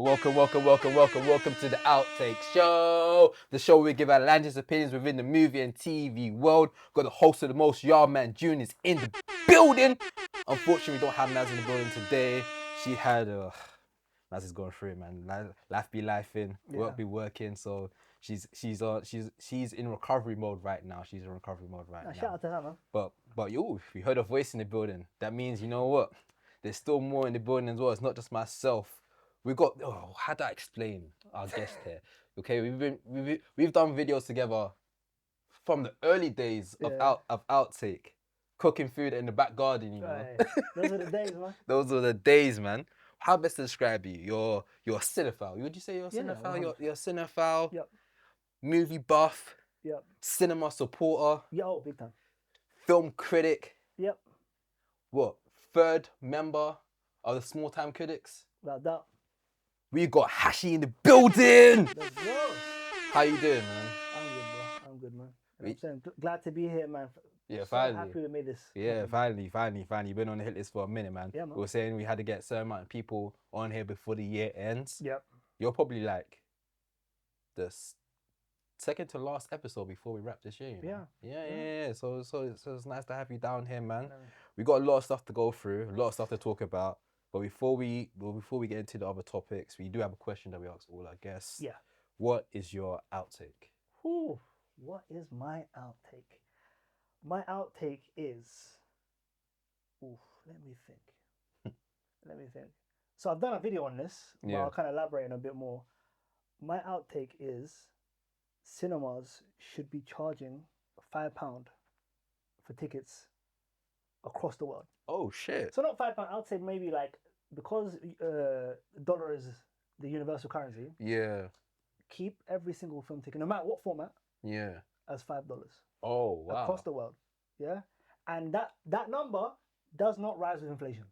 Welcome to the Outtake Show. The show where we give our landless opinions within the movie and TV world. Got the host of the most, Yard Man June, is in the building. Unfortunately, we don't have Naz in the building today. She had Naz is going through it, man. Life be lifing, work be working. So she's in recovery mode right now. Shout out to her, man. But yo, if you heard a voice in the building, that means you know what? There's still more in the building as well. It's not just myself. We got how do I explain our guest here? Okay, we've done videos together from the early days of Outtake, cooking food in the back garden. You know, those are the days, man. Those are the days, man. How best to describe you? You're a cinephile. Would you say you're a cinephile? You're a cinephile. Yep. Movie buff. Yep. Cinema supporter. Yo, big time. Film critic. Yep. What? Third member of the Small Time Critics. Like that. We got Hashi in the building. Let's go. How you doing, man? I'm good, bro. I'm good, man. You know I'm saying? Glad to be here, man. Yeah, finally. Happy we made this. Yeah, finally. You've been on the hit list for a minute, man. Yeah, man. We were saying we had to get a certain amount of people on here before the year ends. Yep. You're probably like the second to last episode before we wrap this year. You know? Yeah. So it's nice to have you down here, man. We got a lot of stuff to go through, a lot of stuff to talk about. But before we get into the other topics, we do have a question that we ask all our guests. Yeah. What is your outtake? Ooh, what is my outtake? My outtake is. Let me think. So I've done a video on this, but I'll kind of elaborate on a bit more. My outtake is cinemas should be charging £5 for tickets across the world. Oh shit! So not £5. I'd say maybe like because dollar is the universal currency. Yeah. Keep every single film ticket, no matter what format. Yeah. As $5. Oh wow! Across the world, yeah, and that number does not rise with inflation.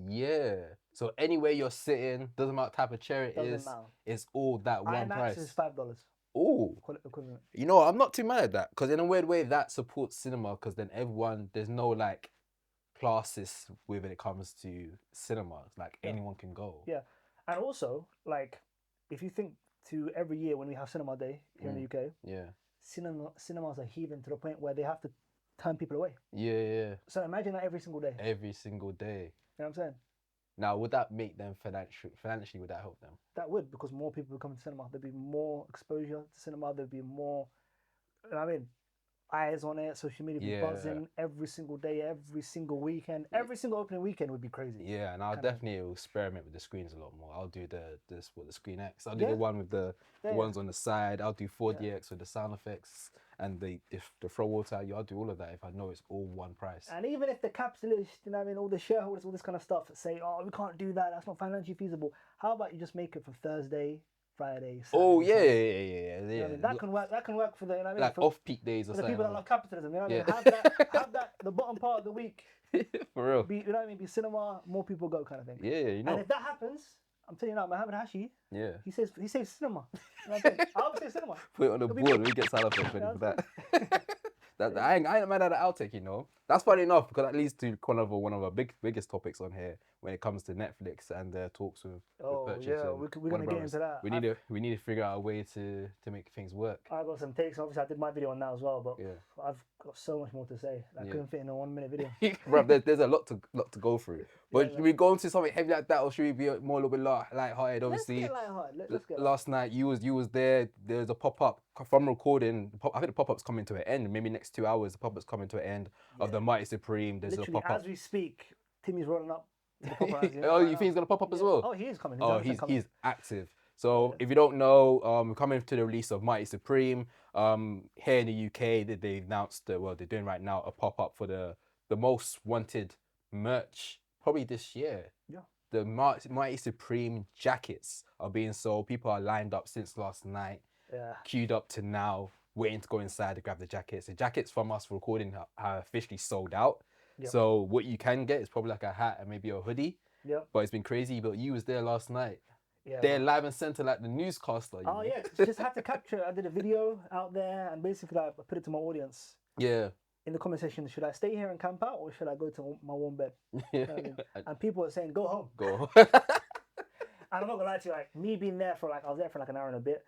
Yeah. So anywhere you're sitting, doesn't matter what type of chair it is, it's all that one price. IMAX is $5. Oh. Equivalent. You know, I'm not too mad at that because in a weird way that supports cinema because then there's no like classes when it comes to cinemas. Like anyone can go. Yeah, and also like if you think to every year when we have Cinema Day here in the UK. Yeah. Cinemas are heaving to the point where they have to turn people away. Yeah. So imagine that every single day. Every single day. You know what I'm saying? Now, would that make them financially? Would that help them? That would, because more people would come to cinema. There'd be more exposure to cinema. There'd be more, eyes on it. Social media would be buzzing every single day, every single weekend. Every single opening weekend would be crazy. Yeah, and I'll definitely experiment with the screens a lot more. I'll do the Screen X. I'll do the one with the ones on the side. I'll do 4DX with the sound effects and the throw water at you. I'll do all of that if I know it's all one price. And even if the capitalists, all the shareholders, all this kind of stuff say, oh, we can't do that. That's not financially feasible. How about you just make it for Thursday, Friday, Saturday? Oh yeah. That can work. That can work for the like for, off-peak days or for something. the people that love capitalism. You know what I mean? Have that the bottom part of the week. For real. Be be cinema. More people go kind of thing. Yeah, you know. And if that happens, I'm telling you now, Mohammed Hashi. Yeah. He says cinema. You know what I'm saying? I always say cinema. Put it on the board. We get sound effects ready for that. I ain't mad at the outtake, you know. That's funny enough because that leads to kind of one of our biggest topics on here when it comes to Netflix and their talks with purchase. Yeah, we're gonna get into that. We need to figure out a way to make things work. I got some takes. Obviously, I did my video on that as well, but I've got so much more to say. I couldn't fit in a 1 minute video. Bro, there's a lot to go through. But should we go into something heavy like that, or should we be more a little bit light-hearted? Obviously, let's get light-hearted. Let's get last night you was there. There's a pop-up from recording. I think the pop-up's coming to an end. Maybe next 2 hours, the pop-up's coming to an end of the Mighty Supreme. There's literally, a pop-up as we speak. Timmy's rolling up. Oh, you think he's gonna pop up as well? Oh, he is coming. He's active. So if you don't know, we're coming to the release of Mighty Supreme. Here in the UK, they announced they're doing right now a pop-up for the most wanted merch probably this year. Yeah. The Mighty Supreme jackets are being sold. People are lined up since last night. Yeah. Queued up to now, waiting to go inside to grab the jackets. The jackets from us for recording are officially sold out. Yep. So what you can get is probably like a hat and maybe a hoodie. Yeah. But it's been crazy. But you was there last night. Yeah. They're live and center like the newscaster. You know? Yeah. Just had to capture. I did a video out there and basically I put it to my audience. Yeah. In the comment section, should I stay here and camp out or should I go to my warm bed? Yeah. And people are saying, go home. Go. I'm not gonna lie to you, like me being there for like I was there for like an hour and a bit.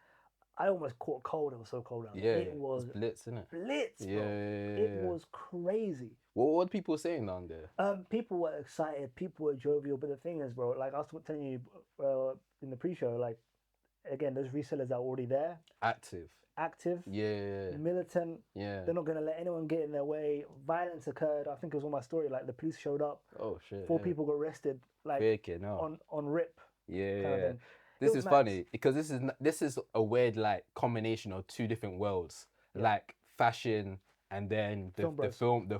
I almost caught cold. It was so cold out there. Yeah, It was it's blitz, isn't it? blitz, Yeah, bro. yeah, It yeah. was crazy. What are people saying down there? People were excited. People were jovial. But the thing is, bro, like I was telling you in the pre-show, like again, those resellers are already there, Active. Yeah. militant. Yeah. They're not gonna let anyone get in their way. Violence occurred. I think it was on my story. Like the police showed up. Oh shit. 4 people got arrested. Like Faking, no. on rip. Yeah, Kind of yeah. thing. This is funny because this is a weird like combination of two different worlds, like fashion and then the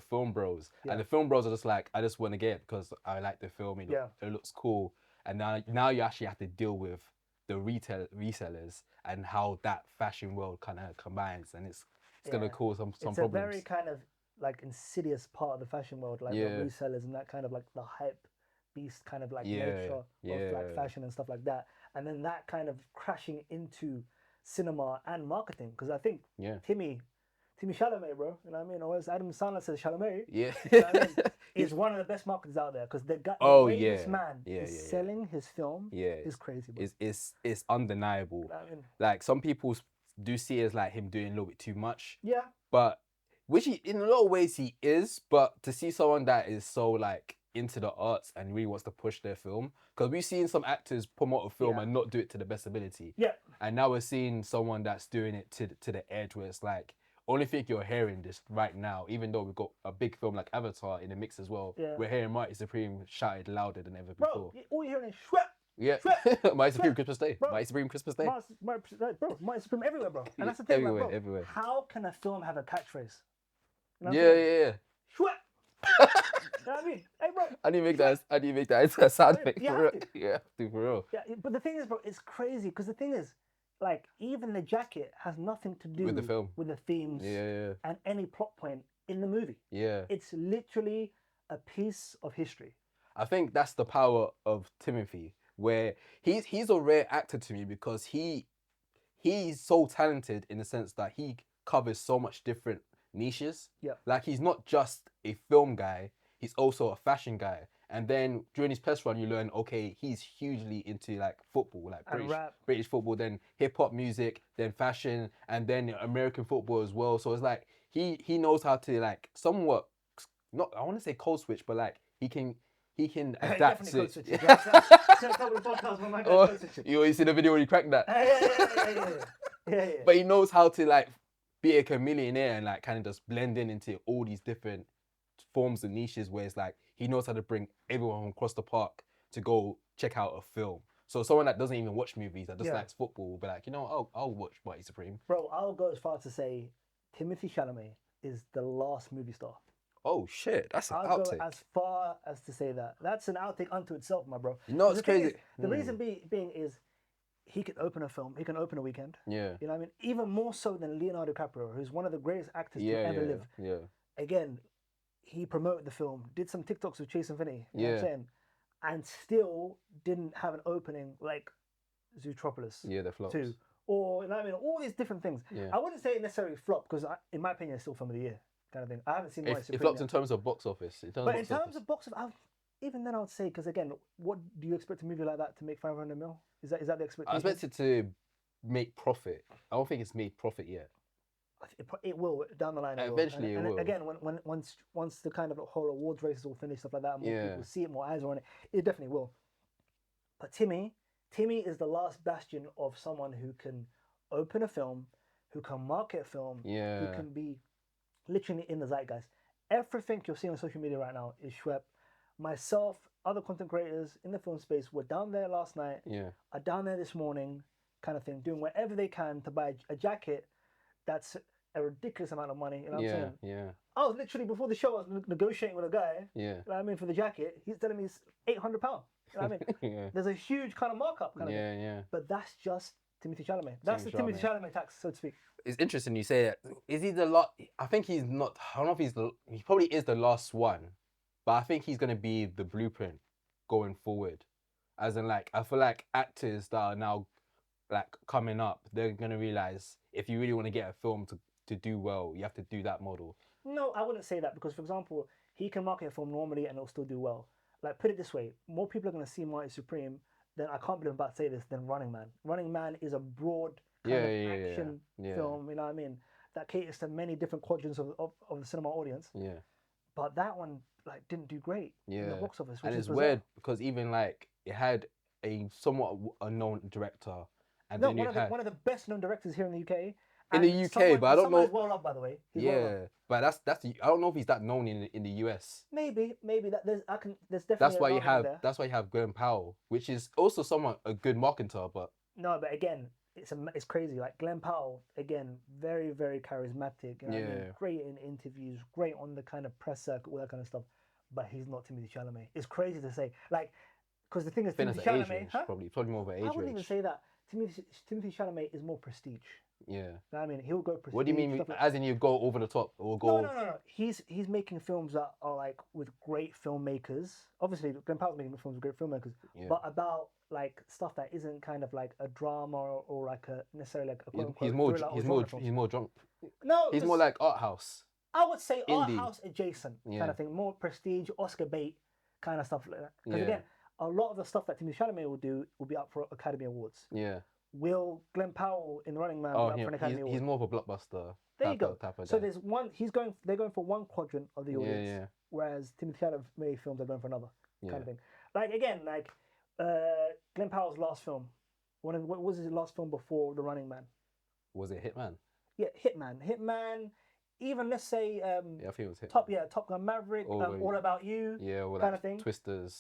film bros. And the film bros are just like, I just want to get it because I like the film. It looks cool. And now you actually have to deal with the resellers and how that fashion world kind of combines, and it's gonna cause some problems. It's a very kind of like insidious part of the fashion world, like the resellers and that kind of like the hype beast kind of like nature of like fashion and stuff like that, and then that kind of crashing into cinema and marketing, because I think Timmy Chalamet, bro, you know what I mean, or as Adam Sandler says, Chalamet, you know what I mean? Is one of the best marketers out there, because the way this man is selling his film is crazy, bro. It's undeniable. I mean, like some people do see it as like him doing a little bit too much, but which he in a lot of ways he is, but to see someone that is so like into the arts and really wants to push their film, because we've seen some actors promote a film and not do it to the best ability, and now we're seeing someone that's doing it to the edge, where it's like, only think you're hearing this right now, even though we've got a big film like Avatar in the mix as well, we're hearing Marty Supreme shouted louder than ever before. Bro, all you're hearing is Shwep. Yeah, Marty Supreme Christmas Day. Marty Supreme Christmas Day. Marty Supreme everywhere, bro. And that's the thing, everywhere, like, bro, everywhere. how can a film have a catchphrase? You know yeah. Shwep. You know what I mean? Hey, bro. I need to make that into a sound effect for real. Yeah, for real. Yeah, but the thing is, bro, it's crazy, because the thing is, like, even the jacket has nothing to do with the film, with the themes, and any plot point in the movie. Yeah, it's literally a piece of history. I think that's the power of Timothée, where he's a rare actor to me, because he's so talented in the sense that he covers so much different niches. Yeah, like he's not just a film guy; he's also a fashion guy. And then during his press run, you learn, okay, he's hugely into like football, like British football, then hip hop music, then fashion, and then American football as well. So it's like he knows how to like somewhat, not, I want to say code switch, but like he can adapt to. You see the video where he cracked that? Yeah. But he knows how to like be a chameleonaire and like kind of just blend into all these different forms and niches, where it's like he knows how to bring everyone from across the park to go check out a film. So someone that doesn't even watch movies, that just likes football, will be like, you know, I'll watch Marty Supreme. Bro, I'll go as far as to say Timothée Chalamet is the last movie star. Oh shit, that's an outtake. I'll go as far as to say that. That's an outtake unto itself, my bro. You know what's crazy? The reason being is he can open a film, he can open a weekend. Yeah. You know what I mean? Even more so than Leonardo DiCaprio, who's one of the greatest actors to ever live. Yeah. Again, he promoted the film, did some TikToks with Chase Infinity, you know what I'm saying? And still didn't have an opening like Zootropolis. Yeah, the flops. 2. Or, you know what I mean? All these different things. Yeah. I wouldn't say it necessarily flopped, because in my opinion, it's still film of the year kind of thing. I haven't seen it flopped in terms of box office. In terms of box office, even then I would say, because again, what do you expect a movie like that to make 500 mil? Is that the expectation? I expect it to make profit. I don't think it's made profit yet. It will down the line. Eventually, it will. Again, once the kind of whole awards race is all finished, stuff like that, more people see it, more eyes are on it. It definitely will. But Timmy is the last bastion of someone who can open a film, who can market a film, who can be literally in the zeitgeist. Everything you're seeing on social media right now is Schwepp. Myself, other content creators in the film space were down there last night. Are down there this morning, kind of thing, doing whatever they can to buy a jacket that's a ridiculous amount of money. You know what I'm saying? Yeah. I was literally, before the show, I was negotiating with a guy. You know what I mean, for the jacket. He's telling me it's £800. You know what I mean? There's a huge kind of markup. Kind of thing. But that's just Timothée Chalamet. That's the Timothée Chalamet tax, so to speak. It's interesting you say that. Is he the last? I think he's not. I don't know if he probably is the last one, but I think he's gonna be the blueprint going forward. As in, like, I feel like actors that are now like coming up, they're gonna realize if you really want to get a film to do well, you have to do that model. No, I wouldn't say that, because, for example, he can market a film normally and it'll still do well. Like, put it this way, more people are gonna see Marty Supreme then I can't believe I'm about to say this, then Running Man. Running Man is a broad kind Yeah, of yeah, yeah, action yeah. film, you know what I mean? That caters to many different quadrants of the cinema audience. Yeah, But that one like didn't do great in the yeah. box office, which And is it's bizarre. weird because even like it had a somewhat unknown director, and No, then you had one of the best known directors here in the UK. in the And UK, but I don't someone know. who's well loved, by the way. He's well loved. Yeah, but I don't know if he's that known in the US. Maybe that there's definitely an argument there. That's why you have Glenn Powell, which is also somewhat a good marketer, but No, but again, it's crazy. Like Glenn Powell, again, very very charismatic. You know what I mean? yeah, Great in interviews, great on the kind of press circuit, all that kind of stuff. But he's not Timothée Chalamet. It's crazy to say, like, because the thing is, I think Timothée that's an age Chalamet, range, huh? probably more of an age I wouldn't even range. say that. Timothée Chalamet is more prestige. Yeah. You know what I mean, he'll go prestige. What do you mean? Stuff like, As in you go over the top or no, go? no. He's making films that are like with great filmmakers. Obviously, Glenn Powell's making films with great filmmakers, Yeah. but about like stuff that isn't kind of like a drama or like a necessarily like a quote unquote thriller or genre film. He's more drunk. No, He's more like art house. I would say art indie. house adjacent Yeah. kind of thing, more prestige, Oscar bait kind of stuff like that. Because Yeah. again, a lot of the stuff that Timothée Chalamet will do will be up for Academy Awards. Yeah. Will Glenn Powell in Running Man Oh, be up for an Academy Award? he's more of a blockbuster. There you go. Type of So guy. there's one. They're going for one quadrant of the audience, Yeah. whereas Timothée Chalamet films are going for another Yeah. kind of thing. Like again, like Glenn Powell's last film. What was his last film before The Running Man? Was it Hitman? Yeah, Hitman. Even let's say Yeah, I think it was Hitman. Top Gun Maverick, Or- All About You, Yeah, all kind that of thing. Twisters.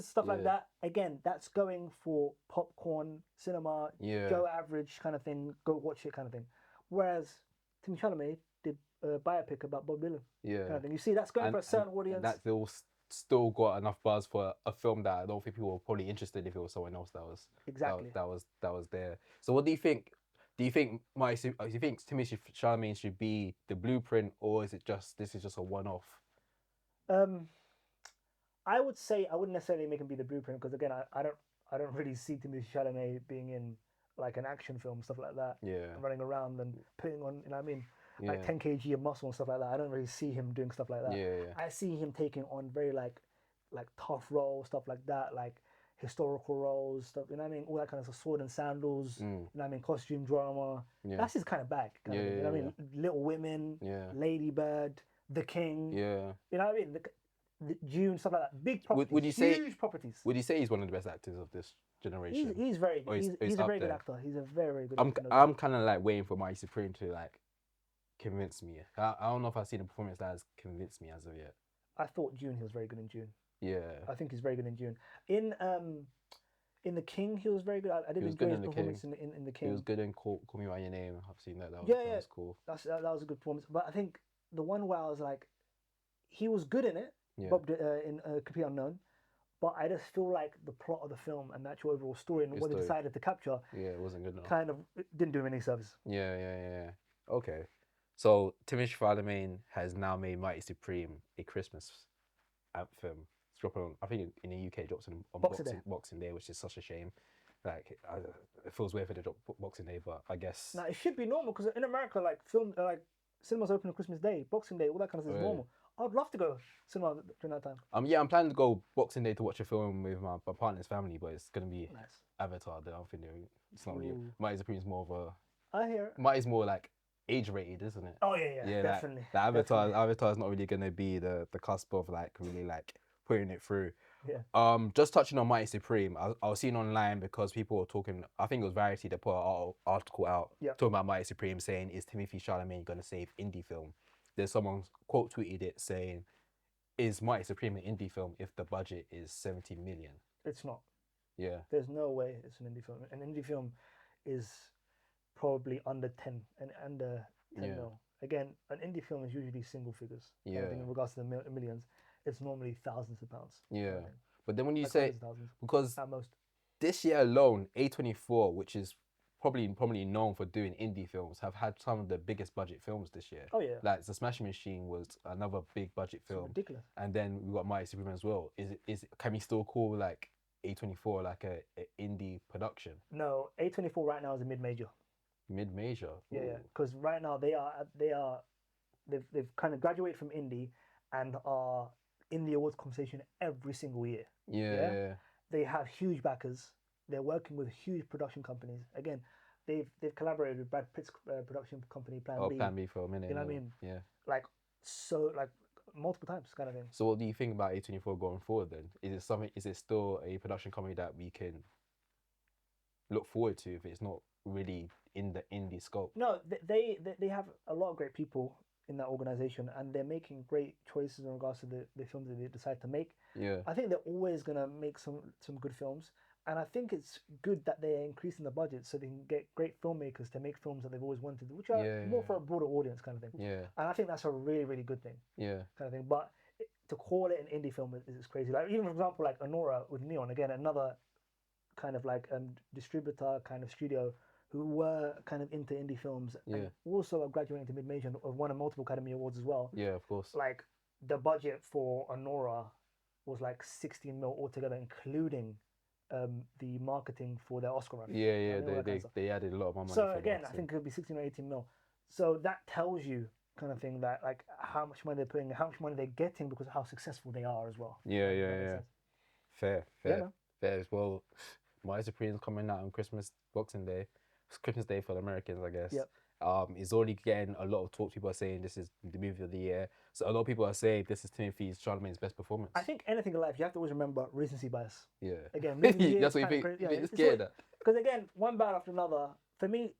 Stuff like Yeah. that. Again, that's going for popcorn cinema, Yeah. Joe Average kind of thing. Go watch it kind of thing. Whereas Tim Chalamet did a biopic about Bob Dylan Yeah. kind of thing. You see, that's going for a certain audience. And that still got enough buzz for a film that I don't think people were probably interested if it was someone else that was Exactly. that was there. So what do you think? Do you think Timothée Chalamet should be the blueprint, or is it just this is just a one-off? I would say I wouldn't necessarily make him be the blueprint because again, I don't really see Timothée Chalamet being in like an action film, stuff like that. Yeah. Running around and putting on, you know what I mean, Yeah. like 10 kg of muscle and stuff like that. I don't really see him doing stuff like that. Yeah. I see him taking on very like tough roles, stuff like that, like historical roles, stuff, you know what I mean? All that kind of stuff, sword and sandals, you know what I mean? Costume drama. Yeah. That's his kind of bag. Kind of thing, you know what I mean? Little Women, Yeah. Lady Bird, The King. Yeah. You know what I mean? The June, stuff like that. Big properties. Would you say huge properties? Would you say he's one of the best actors of this generation? He's very good. Or He's a up very good there? actor. He's a very good I'm actor. I'm kind of like waiting for Marty Supreme to like convince me. I don't know if I've seen a performance that has convinced me as of yet. I thought June, he was very good in June. Yeah. I think he's very good in June. In The King, he was very good. I did was enjoy good his in The performance in The King. He was good in Call Me by Your Name. I've seen that. That was cool. That was a good performance. But I think the one where I was like, he was good in it. Yeah. Bob in Complete Unknown. But I just feel like the plot of the film and the actual overall story and what they decided to capture, it wasn't good enough. kind of didn't do him any service. Yeah. Okay. So Timothée Chalamet has now made Mighty Supreme a Christmas anthem. It's dropping on, I think in the UK it drops on Boxing Day, which is such a shame. Like it feels weird for the drop Boxing Day, but I guess now it should be normal because in America, like cinemas open on Christmas Day, Boxing Day, all that kind of stuff is normal. I'd love to go cinema during that time. I'm planning to go Boxing Day to watch a film with my partner's family, but it's gonna be Avatar. That I'm thinking it's not really. Mighty Supreme is more of a. I hear it. Mighty's more like age rated, isn't it? Oh yeah, definitely. The Avatar is not really gonna be the cusp of like really like putting it through. Yeah. Just touching on Mighty Supreme, I was seeing online because people were talking. I think it was Variety that put an article out talking about Mighty Supreme, saying is Timothée Chalamet gonna save indie film? There's someone quote tweeted it saying, "Is Mighty Supreme an indie film if the budget is 70 million?" It's not. Yeah. There's no way it's an indie film. An indie film is probably under 10 and under 10 mil. Again, an indie film is usually single figures. Yeah. In regards to the millions, it's normally thousands of pounds. Yeah. But then when you like say because at most this year alone, A24, which is probably known for doing indie films, have had some of the biggest budget films this year. Oh yeah. Like The Smashing Machine was another big budget film. It's ridiculous. And then we got Mighty Supreme as well. Can we still call like A24 like a indie production? No, A24 right now is a mid-major. Mid-major. Yeah, because right now they've kind of graduated from indie and are in the awards conversation every single year. Yeah. They have huge backers. they're working with huge production companies. Again, they've collaborated with Brad Pitt's production company Plan B. Plan B for a minute. You know what I mean? Yeah. Like multiple times, kind of thing. So what do you think about A24 going forward then? Is it still a production company that we can look forward to if it's not really in the indie scope? No, they have a lot of great people in that organization, and they're making great choices in regards to the films that they decide to make. Yeah. I think they're always gonna make some good films, and I think it's good that they're increasing the budget so they can get great filmmakers to make films that they've always wanted, which are more for a broader audience, kind of thing. Yeah. And I think that's a really, really good thing. Yeah. Kind of thing. But to call it an indie film is crazy. Like, even for example, like Anora with Neon, again, another kind of like distributor kind of studio who were kind of into indie films, and also graduating to mid-major and won a multiple Academy Awards as well. Yeah, of course. Like, the budget for Anora was like 16 mil altogether, including the marketing for their Oscar run. Yeah, they added a lot of money. So again, I think it could be 16 or 18 mil. So that tells you kind of thing that like how much money they're putting, how much money they're getting because of how successful they are as well. Yeah. Fair as well. My Supreme's coming out on Boxing Day. It's Christmas Day for the Americans, I guess. Yep. It's already getting a lot of talk. People are saying this is the movie of the year. So a lot of people are saying this is Timothée Chalamet's best performance. I think anything in life, you have to always remember recency bias. Yeah. Again, that's what you think. Because again, one bad after another. For me,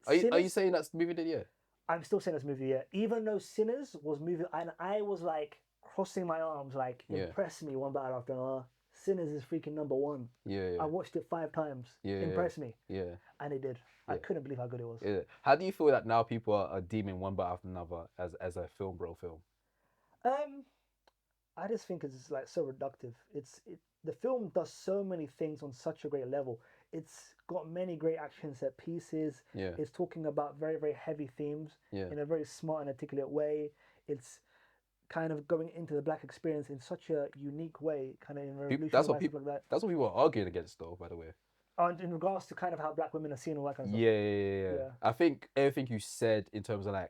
are you saying that's the movie of the year? I'm still saying that's movie of the year. Even though Sinners was movie, and I was like crossing my arms, like impress me one bad after another. Sinners is freaking number one. Yeah. I watched it 5 times. Impress me. Yeah. And it did. I couldn't believe how good it was. Yeah. How do you feel that now people are deeming one bite after another as a film bro film? I just think it's like so reductive. The film does so many things on such a great level. It's got many great action set pieces. Yeah. It's talking about very, very heavy themes in a very smart and articulate way. It's kind of going into the black experience in such a unique way, kind of in revolutionary that's what people are arguing against, though, by the way. And in regards to kind of how black women are seen, all that kind of stuff. Yeah. I think everything you said in terms of like,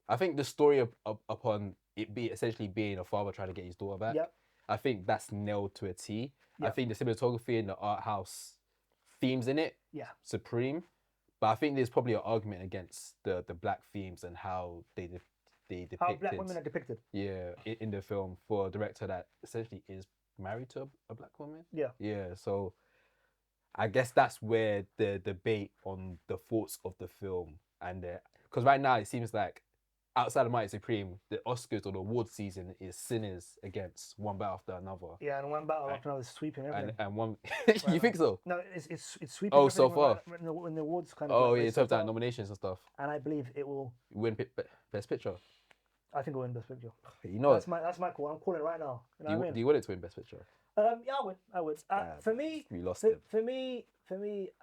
I think the story upon it essentially being a father trying to get his daughter back. Yep. I think that's nailed to a T. Yep. I think the cinematography and the art house themes in it, supreme. But I think there's probably an argument against the black themes and how they depicted how black women are depicted. Yeah, in the film for a director that essentially is married to a black woman. Yeah. Yeah, so I guess that's where the debate on the thoughts of the film and because right now it seems like outside of Mighty Supreme, the Oscars or the award season is Sinners against One Battle After Another. Yeah, and One Battle After Another is sweeping everything. And one, you think so? No, it's sweeping. Oh, so far. In the awards kind of. Oh yeah, in terms of nominations and stuff. And I believe it will win Best Picture. I think it'll win Best Picture. You know, that's my call. I'm calling it right now. You know what I mean? Do you want it to win Best Picture? Yeah, I would. For me, we lost it. For me,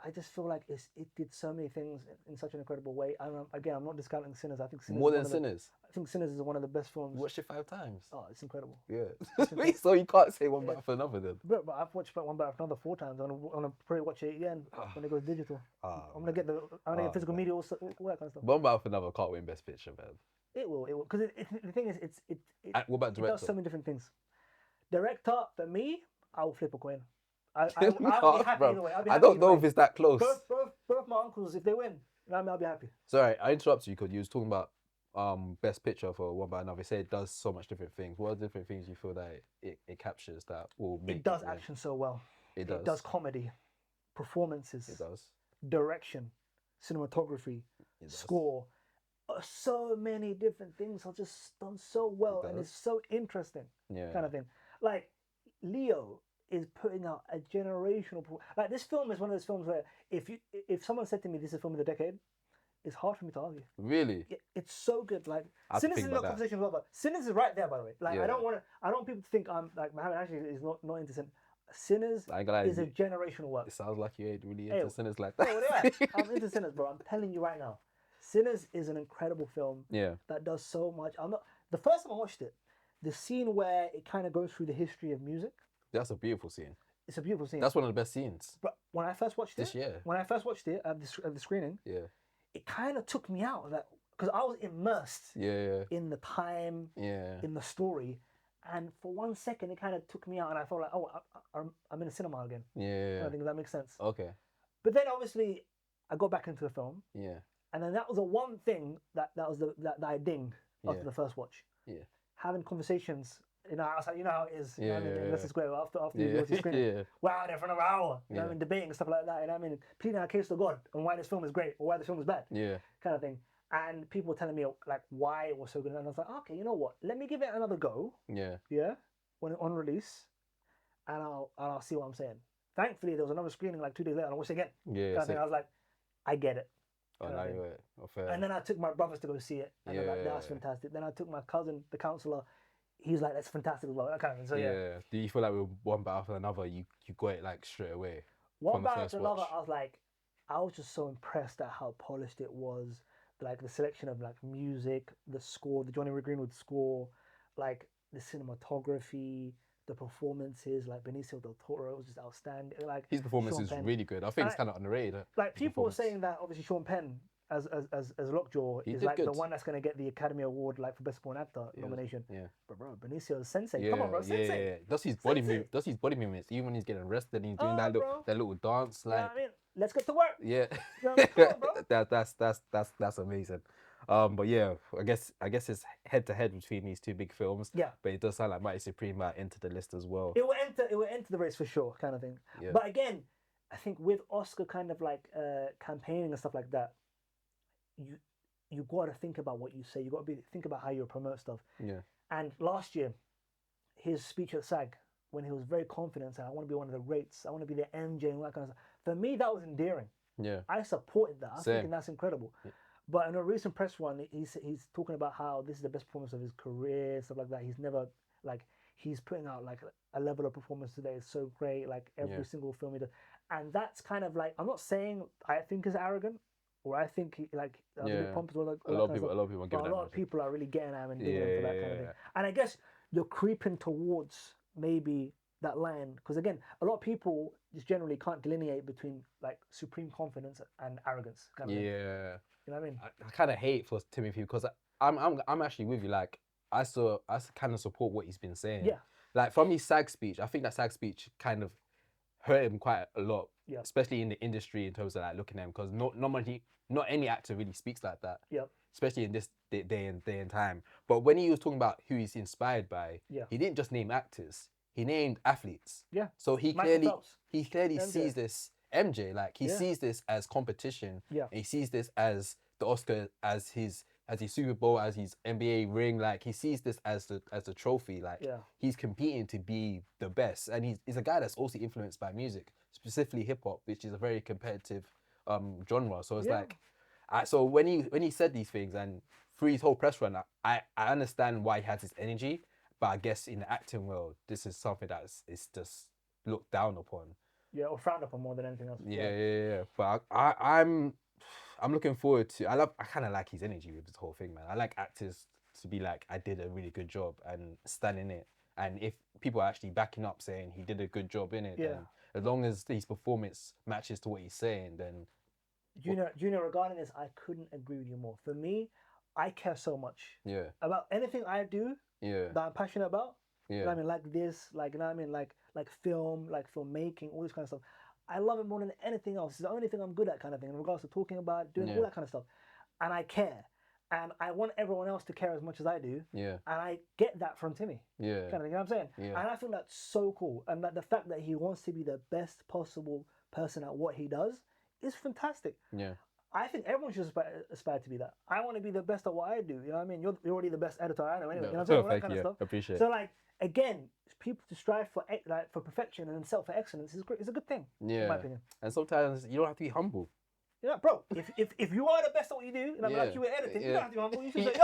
I just feel like it did so many things in such an incredible way. And again, I'm not discounting Sinners. I think Sinners more than Sinners. I think Sinners is one of the best films. You watched it 5 times. Oh, it's incredible. Yeah. So you can't say One Battle After Another then. But I've watched One Battle After Another 4 times. I'm gonna probably watch it again when it goes digital. I'm gonna get physical media, all that kind of stuff. One Battle After Another can't win Best Picture, man. It will. Because the thing is, what about director? It does so many different things. Director, for me, I will flip a coin. I'll be happy either way. I don't know if it's that close. Both my uncles, if they win, I'll be happy. Sorry, I interrupted you because you was talking about Best Picture for One by Another. You say it does so much different things. What are the different things you feel that it captures that will make it does action so well. It does. It does comedy, performances. It does. Direction, cinematography, score. So many different things are just done so well, and it's so interesting. Kind of thing. Like Leo is putting out a generational. Like this film is one of those films where if someone said to me this is a film of the decade, it's hard for me to argue. Really? It's so good. Like Sinners is not a conversation about, but Sinners is right there, by the way. Like I don't want people to think I'm like Mohammed actually is not into Sinners. Sinners is a generational work. It sounds like you ain't really into Sinners like that. I'm into Sinners, bro. I'm telling you right now. Sinners is an incredible film that does so much. The first time I watched it, the scene where it kind of goes through the history of music. That's a beautiful scene. It's a beautiful scene. That's one of the best scenes. But when I first watched this year, at the screening, it kind of took me out of that because I was immersed in the time, in the story, And for 1 second, it kind of took me out, and I felt like, oh, I'm in a cinema again. Yeah. I think that makes sense. Okay. But then obviously, I got back into the film. Yeah. And then that was the one thing that I dinged after the first watch. Yeah. Having conversations, I was like, you know how it is. You know what I mean? Yeah. Unless it's great after you go to screen. Yeah. We're out there for another hour. You know what I mean? Debating and stuff like that. You know what I mean? Pleading our case to God on why this film is great or why this film is bad. Yeah. Kind of thing. And people were telling me like why it was so good. And I was like, okay, you know what? Let me give it another go. Yeah. Yeah. When on release, and I'll see what I'm saying. Thankfully, there was another screening like 2 days later, and I watched it again. Yeah. Kind of thing. I was like, I get it. Oh, no, oh, fair. And then I took my brothers to go see it. And they're like, that's fantastic. Then I took my cousin, the counselor. He's like, that's fantastic as well. That kind of thing. So yeah. Do you feel like with one battle after another, you got it like straight away? One battle after another, I was just so impressed at how polished it was. Like the selection of like music, the score, the Johnny Greenwood score, like the cinematography, the performances, like Benicio del Toro was just outstanding. Like his performance is really good. I think it's kind of underrated. Like people were saying that obviously Sean Penn as Lockjaw is like the one that's going to get the Academy Award like for Best Supporting Actor nomination. Yeah. But bro, Benicio's Sensei. Come on, bro, Sensei. Yeah. Does his body movements even when he's getting arrested and he's doing that little dance like. You know what I mean? Let's get to work. Yeah. You know what I mean? That's amazing. But yeah, I guess it's head to head between these two big films. Yeah. But it does sound like Mighty Supreme might enter the list as well. It will enter the race for sure, kind of thing. Yeah. But again, I think with Oscar kind of like campaigning and stuff like that, you got to think about what you say. You got to think about how you promote stuff. Yeah. And last year, his speech at SAG, when he was very confident, saying, "I want to be one of the greats. I want to be the MJ," and all that kind of stuff. For me, that was endearing. Yeah. I supported that. I was thinking that's incredible. Yeah. But in a recent press run, he's talking about how this is the best performance of his career, stuff like that. He's never he's putting out like a level of performance today is so great, like every single film he does. And that's kind of like, I'm not saying I think is arrogant or I think he like a bit pompous. Like, a lot of people are really getting at him and digging him for that kind of thing. And I guess you're creeping towards maybe that line because again, a lot of people just generally can't delineate between like supreme confidence and arrogance. Kind of thing. You know what I mean? I kind of hate for Timothée because I'm actually with you. Like I kind of support what he's been saying. Yeah. Like from his SAG speech, I think that SAG speech kind of hurt him quite a lot. Yeah. Especially in the industry in terms of like looking at him because not any actor really speaks like that. Yeah. Especially in this day and time. But when he was talking about who he's inspired by, he didn't just name actors. He named athletes. Yeah. So he clearly sees this MJ, like he sees this as competition. Yeah. And he sees this as the Oscar, as his Super Bowl, as his NBA ring. Like he sees this as the trophy. Like he's competing to be the best. And he's a guy that's also influenced by music, specifically hip hop, which is a very competitive genre. So it's like, so when he said these things and through his whole press run, I understand why he has this energy. But I guess in the acting world, this is something that is just looked down upon. Yeah, or frowned upon more than anything else. Yeah. But I'm looking forward to. I kind of like his energy with this whole thing, man. I like actors to be like, I did a really good job and stand in it. And if people are actually backing up saying he did a good job in it, then as long as his performance matches to what he's saying, then. Junior, regarding this, I couldn't agree with you more. For me, I care so much. Yeah. About anything I do. Yeah. That I'm passionate about. Yeah. You know what I mean? Like this, like, you know what I mean? Like film, like filmmaking, all this kind of stuff. I love it more than anything else. It's the only thing I'm good at, kind of thing, in regards to talking about, doing all that kind of stuff. And I care. And I want everyone else to care as much as I do. Yeah. And I get that from Timmy. Yeah. Kind of thing, you know what I'm saying? Yeah. And I think that's so cool. And that the fact that he wants to be the best possible person at what he does is fantastic. Yeah. I think everyone should aspire to be that. I want to be the best at what I do. You know what I mean? You're already the best editor I know anyway. You know what I'm saying? All that kind of stuff. Appreciate it. So like, again, people to strive for perfection and self for excellence is great. It's a good thing. Yeah. In my opinion. And sometimes you don't have to be humble. Yeah, bro. If you are the best at what you do, and like you were editing, you don't have to be humble. You should say,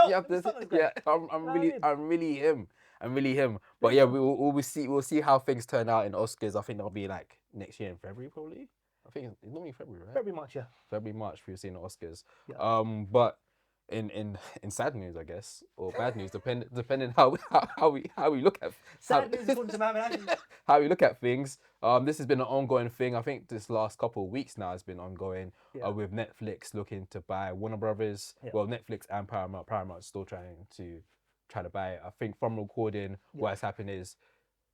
I'm really him. But yeah, we'll see how things turn out in Oscars. I think that'll be like next year in February probably. I think it's normally February, right? February, March, yeah. February, March, we've seen the Oscars. Yeah. But in sad news, I guess, or bad news, depending how we look at sad news according to Mohammed. How we look at things. This has been an ongoing thing. I think this last couple of weeks now has been ongoing. With Netflix looking to buy Warner Brothers. Yeah. Well, Netflix and Paramount. Paramount's still trying try to buy it. I think from recording, Yeah. what has happened is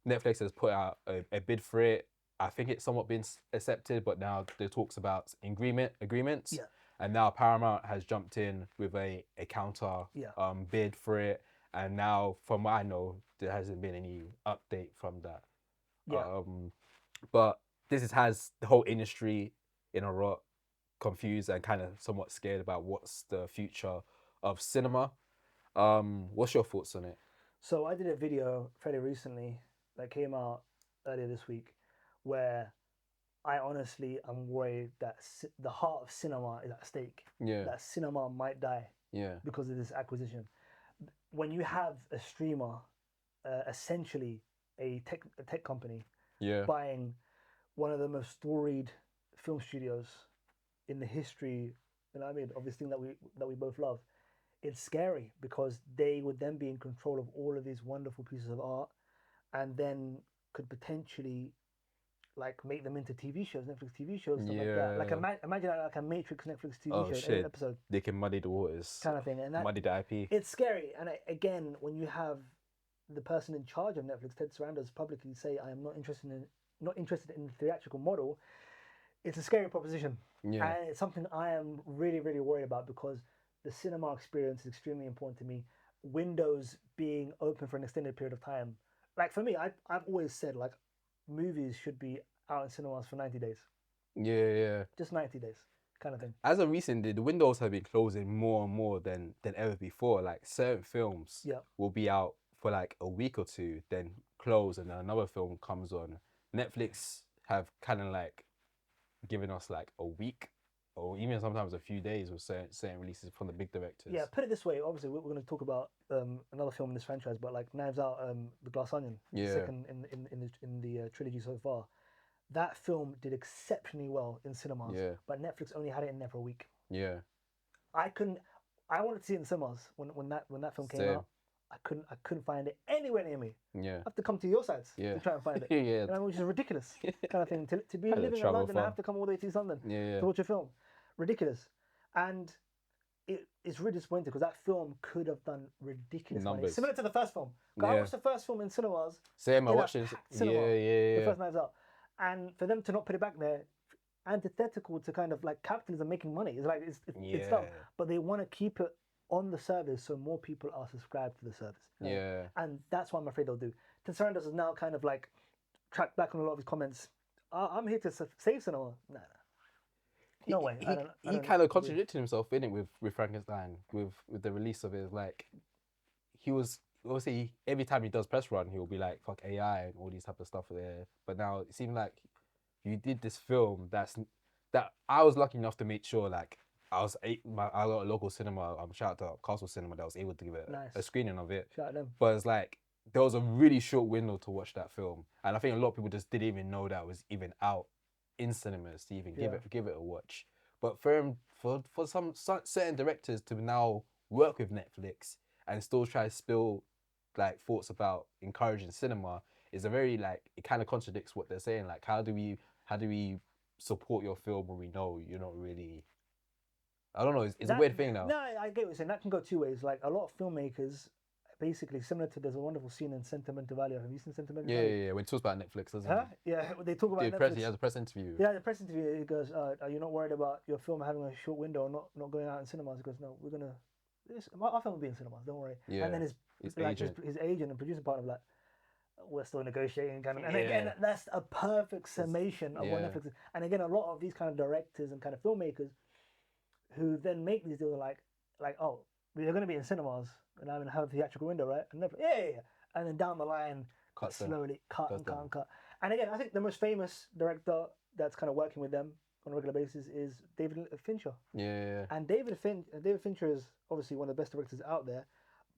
Netflix has put out a bid for it. I think it's somewhat been accepted, but now there talks about agreements. Yeah. And now Paramount has jumped in with a counter Yeah. bid for it. And now, from what I know, there hasn't been any update from that. Yeah. But has the whole industry in a rut, confused and kind of somewhat scared about what's the future of cinema. What's your thoughts on it? So I did a video fairly recently that came out earlier this week, where I honestly am worried that the heart of cinema is at stake. Yeah. That cinema might die Yeah. because of this acquisition. When you have a streamer, essentially a tech company, Yeah. buying one of the most storied film studios in the history, you know what I mean, of this thing that we both love, it's scary because they would then be in control of all of these wonderful pieces of art, and then could potentially like make them into TV shows, Netflix TV shows, stuff like that. Like Yeah. imagine like a Matrix Netflix TV Oh show, shit. episode They can muddy the waters. kind of thing, and that Muddy the IP. it's scary. And again, when you have the person in charge of Netflix, Ted Sarandos, publicly say, "I am not interested in the theatrical model," it's a scary proposition. Yeah. And it's something I am really, really worried about because the cinema experience is extremely important to me. Windows being open for an extended period of time. Like for me, I've always said like movies should be out in cinemas for 90 days. Yeah. Just 90 days kind of thing. As of recently, the windows have been closing more and more than ever before. Like certain films Yeah. will be out for like a week or two, then close, and then another film comes on. Netflix have kind of like given us like a week or even sometimes a few days with certain releases from the big directors. Yeah, put it this way. Obviously, we're going to talk about another film in this franchise, but like Knives Out, The Glass Onion, Yeah. second in the trilogy so far. That film did exceptionally well in cinemas, Yeah. but Netflix only had it in there for a week. Yeah. I wanted to see it in cinemas when that film came Same. out. I couldn't find it anywhere near me. Yeah. I have to come to your sides Yeah. to try and find it. Yeah. You know, which is ridiculous kind of thing. To be Had to living in travel London, I far. have to come all the way to East London Yeah. to watch a film. Ridiculous. And it's really disappointing because that film could have done ridiculous money. Numbers. Similar to the first film. I Yeah. watched the first film in cinemas. Same. I in a watched it. packed cinema, Yeah. The first Knives Out. And for them to not put it back there, antithetical to kind of like capitalism making money. It's like it's dumb. But they want to keep it on the service so more people are subscribed to the service. Right? Yeah. And that's what I'm afraid they'll do. Ted Sarandos is now kind of like tracked back on a lot of his comments. I'm here to save cinema. Nah. No way. He kind of contradicted himself in it with Frankenstein with the release of it. Like he was obviously every time he does press run, he'll be like fuck AI and all these type of stuff there. But now it seemed like you did this film that I was lucky enough to make sure like I got a local cinema. Shout out to Castle Cinema that was able to give it a screening of it. Shout out them. But it's like there was a really short window to watch that film, and I think a lot of people just didn't even know that it was even out in cinemas to even give it a watch. But for some certain directors to now work with Netflix and still try to spill like thoughts about encouraging cinema is a very like it kind of contradicts what they're saying. Like how do we support your film when we know you're not really. I don't know. It's a weird thing now. No, I get what you're saying. That can go two ways. Like a lot of filmmakers, basically similar to there's a wonderful scene in Sentimental Value. Have you seen Sentimental Value? Yeah. When he talks about Netflix, doesn't Huh? Yeah, they talk about Netflix. He has a press interview. Yeah, the press interview. He goes, "Are you not worried about your film having a short window or not going out in cinemas?" He goes, "No, we're gonna. Our film will be in cinemas. Don't worry." Yeah. And then his agent and producer partner were like, we're still negotiating kind of, and again that's a perfect summation of what Netflix is. And again, a lot of these kind of directors and kind of filmmakers who then make these deals are like, oh, we're going to be in cinemas and I'm going to have a theatrical window, right? And Netflix, yeah. And then down the line, slowly cut. And again, I think the most famous director that's kind of working with them on a regular basis is David Fincher. Yeah. And David Fincher is obviously one of the best directors out there,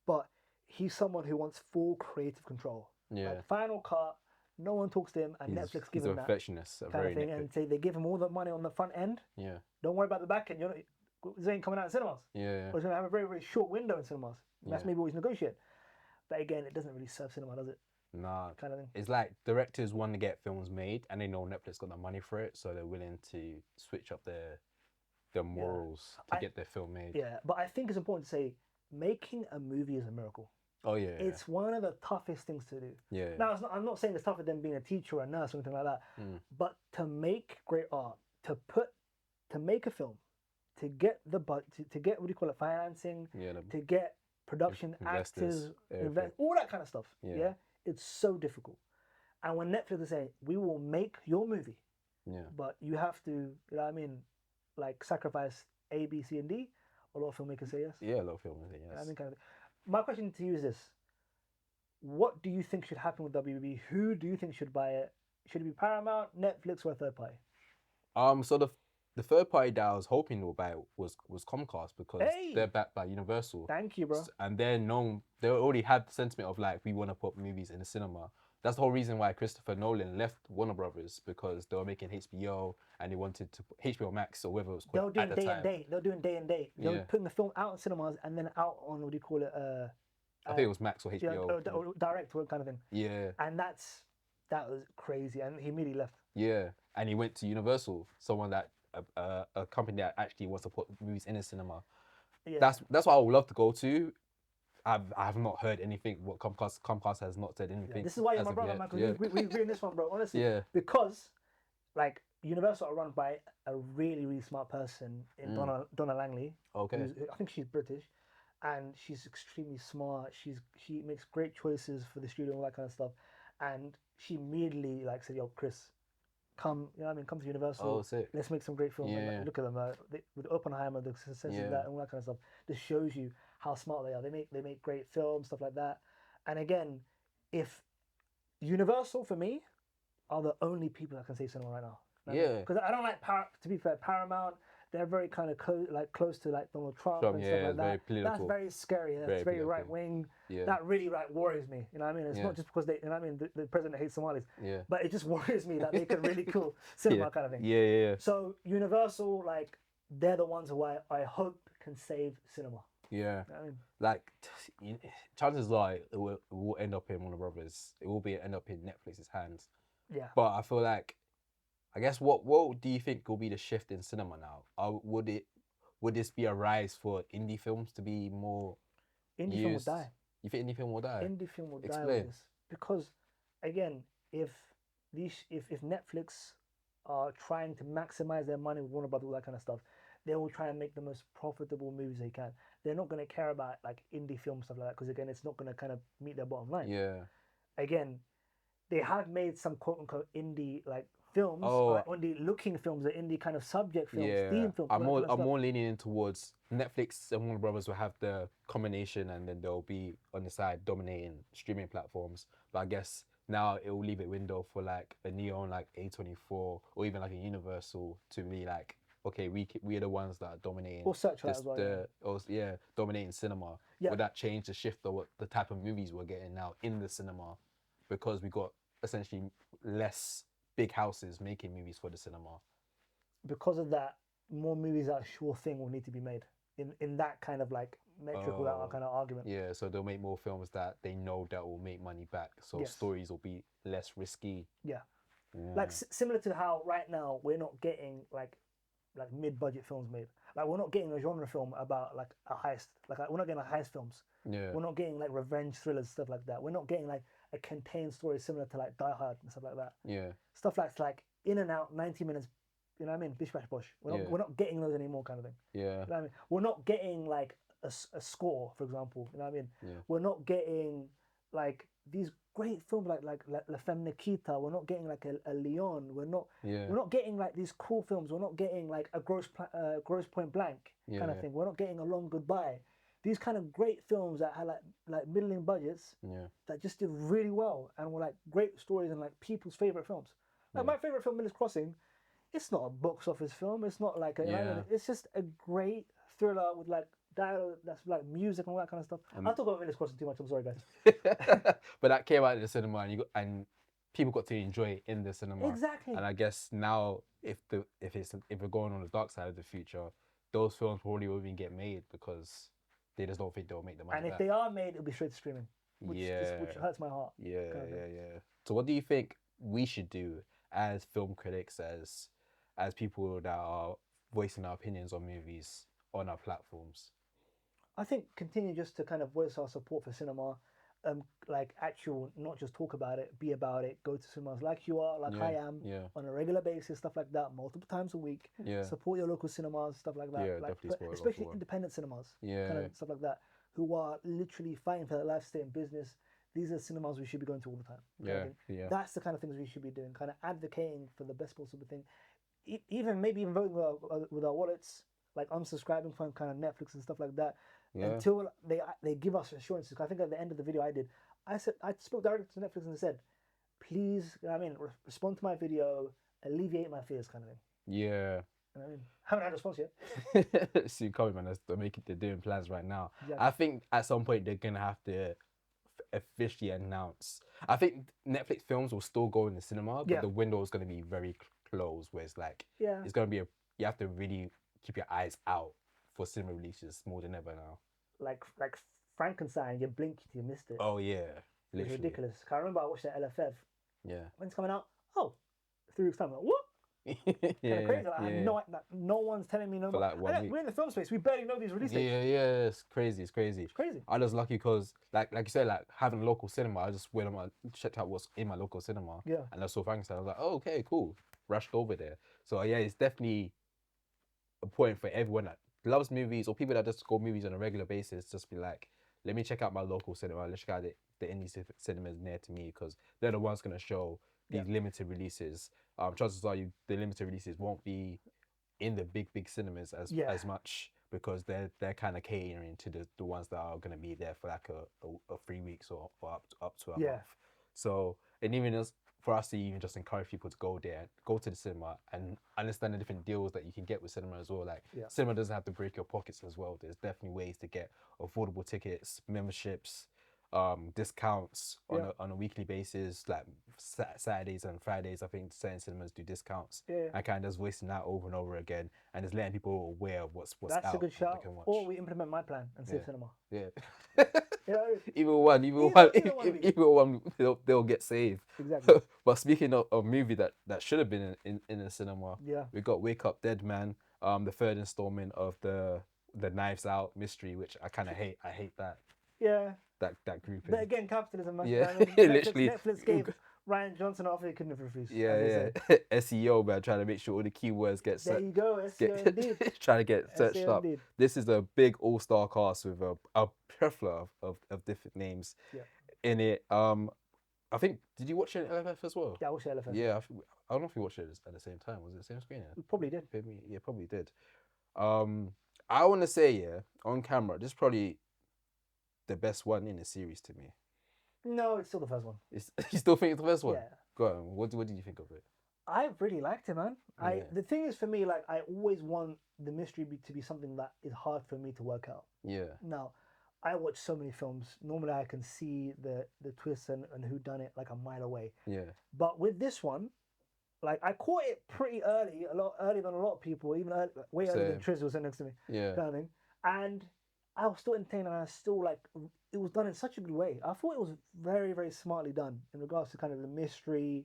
but he's someone who wants full creative control. Yeah. Like final cut, no one talks to him, and Netflix gives him that perfectionist, kind of thing, and say they give him all the money on the front end. Yeah. Don't worry about the back end. This ain't coming out in cinemas. Yeah. Or it's gonna have a very, very short window in cinemas. That's maybe what he's negotiating. But again, it doesn't really serve cinema, does it? Nah. Kind of thing. It's like directors want to get films made, and they know Netflix got the money for it, so they're willing to switch up their morals to get their film made. Yeah, but I think it's important to say making a movie is a miracle. Oh yeah. It's one of the toughest things to do. Yeah. Now, I'm not saying it's tougher than being a teacher or a nurse or anything like that, but to make great art, to make a film, to get the to get what do you call it, financing, to get production investors, actors, all that kind of stuff. Yeah, it's so difficult. And when Netflix is saying we will make your movie, but you have to, you know what I mean, like sacrifice A, B, C, and D. A lot of filmmakers say yes. Yeah, a lot of filmmakers say yes. I mean, kind of. My question to you is this: what do you think should happen with WB? Who do you think should buy it? Should it be Paramount, Netflix, or a third party? So the third party that I was hoping to buy was Comcast because they're backed by Universal. Thank you, bro. And they're known. They already had the sentiment of like we want to put movies in the cinema. That's the whole reason why Christopher Nolan left Warner Brothers, because they were making HBO and they wanted to put HBO Max or whatever it was called They were doing day and day. They were doing day and day. They were putting the film out in cinemas and then out on, what do you call it? I think it was Max or HBO. Or direct kind of thing. Yeah. And that was crazy. And he immediately left. Yeah, and he went to Universal, someone that a company that actually wants to put movies in the cinema. Yeah. That's what I would love to go to. I have not heard anything. What Comcast has not said anything. Yeah, this is why you're my brother, man. Because we agree on this one, bro. Honestly, because like Universal are run by a really really smart person in Donna Langley. Okay. I think she's British, and she's extremely smart. She makes great choices for the studio and all that kind of stuff, and she immediately like said, "Yo, Chris, come, you know what I mean, come to Universal. Oh, sick. Let's make some great films." Yeah. Like, look at them, with Oppenheimer, the success of that, and all that kind of stuff. This shows you how smart they are. They make great films, stuff like that. And again, if Universal for me are the only people that can save cinema right now. Because I don't like to be fair, Paramount. They're very kind of close to like Donald Trump and stuff like that. Very political. That's very scary. That's very right wing. Yeah. That really worries me. You know what I mean? It's not just because they, you know what I mean, the president hates Somalis. Yeah. But it just worries me that they can really kill cinema kind of thing. Yeah. So Universal, like, they're the ones who I hope can save cinema. Yeah. You know what I mean? Like, chances are it will end up in Warner Brothers. It will end up in Netflix's hands. Yeah. But I feel like, I guess what do you think will be the shift in cinema now? Would this be a rise for indie films to be more Indie used? film will die. You think indie film will die? Indie film will die with this. Because again, if Netflix are trying to maximize their money with Warner Brothers, all that kind of stuff, they will try and make the most profitable movies they can. They're not going to care about like indie film stuff like that, because again, it's not going to kind of meet their bottom line. Yeah. Again, they have made some quote unquote indie like films, indie looking films, or indie kind of subject films, theme films. I'm more leaning in towards Netflix and Warner Brothers will have the combination, and then they'll be on the side dominating streaming platforms. But I guess now it will leave a window for like a Neon, like A24, or even like a Universal to be like, okay, we are the ones that are dominating. Or Searchlight as well. Dominating cinema. Yeah. Would that change the shift of what the type of movies we're getting now in the cinema? Because we got essentially less big houses making movies for the cinema. Because of that, more movies that are sure thing will need to be made in that kind of like metrical that kind of argument. Yeah, so they'll make more films that they know that will make money back. So stories will be less risky. Yeah. Like similar to how right now we're not getting like mid-budget films made. Like we're not getting a genre film about like a heist. Like we're not getting like heist films. Yeah. We're not getting like revenge thrillers, stuff like that. We're not getting like a contained story similar to like Die Hard and stuff like that. Yeah. Stuff like in and out, 90 minutes, you know what I mean? Bish bash bosh. We're not getting those anymore, kind of thing. Yeah. You know what I mean? We're not getting like a score, for example. You know what I mean? Yeah. We're not getting like these great films like La Femme Nikita. We're not getting like a Leon. We're not getting like these cool films. We're not getting like a Gross Point Blank kind of thing. We're not getting A Long Goodbye. These kind of great films that had like middling budgets that just did really well and were like great stories and like people's favorite films. Like my favorite film, Miller's Crossing, it's not a box office film. It's not like it's just a great thriller with like dialogue that's like music and all that kind of stuff. I'll talk about Miller's Crossing too much. I'm sorry, guys. But that came out in the cinema, and people got to enjoy it in the cinema. Exactly. And I guess now, if we're going on the dark side of the future, those films probably won't even get made because they just don't think they'll make the money. And if they are made, it'll be straight to streaming, which hurts my heart. Yeah. So what do you think we should do as film critics, as people that are voicing our opinions on movies on our platforms? I think continue just to kind of voice our support for cinema. like actual, not just talk about it, be about it, go to cinemas like you are, like I Yeah, am, yeah, on a regular basis, stuff like that, multiple times a week. yeah, Support your local cinemas, stuff like that. yeah. Like, Definitely but support a local especially one. independent cinemas, kind Yeah, of stuff like that, who are literally fighting for their life, stay in business. These are cinemas we should be going to all the time. Kind of yeah, thing. yeah, That's the kind of things we should be doing, kind of advocating for the best possible thing. Even maybe even voting with our wallets, like unsubscribing from kind of Netflix and stuff like that, yeah. until they give us assurances. I think at the end of the video I did, I spoke directly to Netflix and said, please, I mean, respond to my video, alleviate my fears, kind of thing. Yeah. I mean, haven't had a response yet. See, coming man, they're doing plans right now. Exactly. I think at some point they're gonna have to officially announce. I think Netflix films will still go in the cinema, but Yeah. the window is gonna be very closed. Where it's like, Yeah. it's gonna be you have to really keep your eyes out for cinema releases more than ever now. Like Frankenstein, you blinked, you missed it. Oh yeah, It's literally. ridiculous. I remember I watched that LFF. Yeah. When it's coming out, oh, 3 weeks time. Like, what? Yeah, Kind of crazy. Like, I yeah. had no one's telling me no For more. like 1 week. We're in the film space. We barely know these release dates. Yeah, it's crazy. It's crazy. It's crazy. I was lucky because, like you said, like having a local cinema, I just went on checked out what's in my local cinema, Yeah. and I saw Frankenstein. I was like, oh, okay, cool. Rushed over there. So yeah, it's definitely a point for everyone that loves movies or people that just go movies on a regular basis. Just be like, let me check out my local cinema. Let's check out the indie cinemas near to me because they're the ones gonna show these limited releases. Chances are the limited releases won't be in the big cinemas as much because they're kind of catering to the ones that are going to be there for like a 3 weeks or up to a month. So, and even as for us to even just encourage people to go there, go to the cinema and understand the different deals that you can get with cinema as well. Like cinema doesn't have to break your pockets as well. There's definitely ways to get affordable tickets, memberships, discounts on a weekly basis, like Saturdays and Fridays. I think certain cinemas do discounts. I kind of just voicing that over and over again, and just letting people aware of what's That's out. A good shout. They can watch. Or we implement my plan and save cinema. Yeah. Either one, they'll get saved. Exactly. But speaking of movie that should have been in the cinema, yeah, we got Wake Up Dead Man, the third installment of the Knives Out mystery, which I kind of hate. I hate that. Yeah. That grouping. But again, capitalism, man. Yeah, I mean, literally. Netflix gave Ryan Johnson an offer he couldn't refuse. Yeah. SEO, man, trying to make sure all the keywords get There you go, SEO indeed. Trying to get searched SEO up. indeed. This is a big all-star cast with a plethora of different names in it. I think, did you watch it at LFF as well? Yeah, I watched it at LFF. Yeah, I don't know if you watched it at the same time. Was it the same screening? We probably did. Yeah, probably did. I want to say, on camera, this is probably the best one in the series to me. No, it's still the first one. You still think it's the first one? Yeah. Go on. What did you think of it? I really liked it, man. The thing is, for me, like, I always want the mystery to be something that is hard for me to work out. Yeah. Now, I watch so many films. Normally, I can see the twists and who done it like a mile away. Yeah. But with this one, like, I caught it pretty early, a lot earlier than a lot of people, even way earlier than Triz was sitting next to me. Yeah. Kind of thing. And I was still entertained, and I still, like, it was done in such a good way. I thought it was very, very smartly done in regards to kind of the mystery.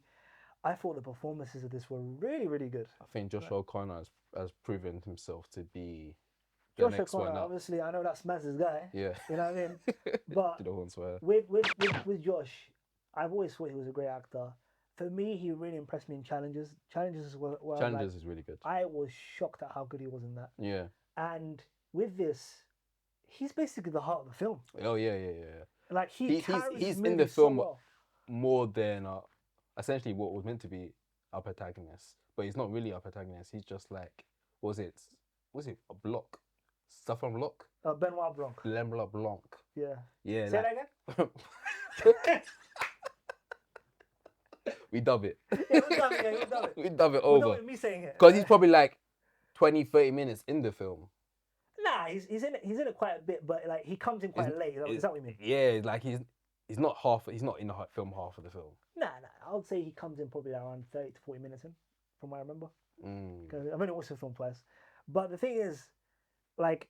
I thought the performances of this were really, really good. I think Josh O'Connor has proven himself to be Josh O'Connor, obviously, I know that's Maz's guy. Yeah. You know what I mean? But with Josh, I've always thought he was a great actor. For me, he really impressed me in Challenges. Challenges is really good. I was shocked at how good he was in that. Yeah. And with this, he's basically the heart of the film. Oh yeah. Like he's in the film so well. more than essentially what was meant to be our protagonist, but he's not really our protagonist. He's just like, was it a Block? Saffron Block? Benoit Blanc. Benoit Blanc. Yeah. Yeah. Say that again. We dub it. Yeah, we dub it. We dub it over. Well, not me saying it. Because he's probably like 20-30 minutes in the film. Nah, he's in it quite a bit, but like he comes in quite late. Is that what you mean? Yeah, like he's not in the film half of the film. Nah. I would say he comes in probably around 30 to 40 minutes in, from what I remember. Because I've only watched the film twice. But the thing is, like,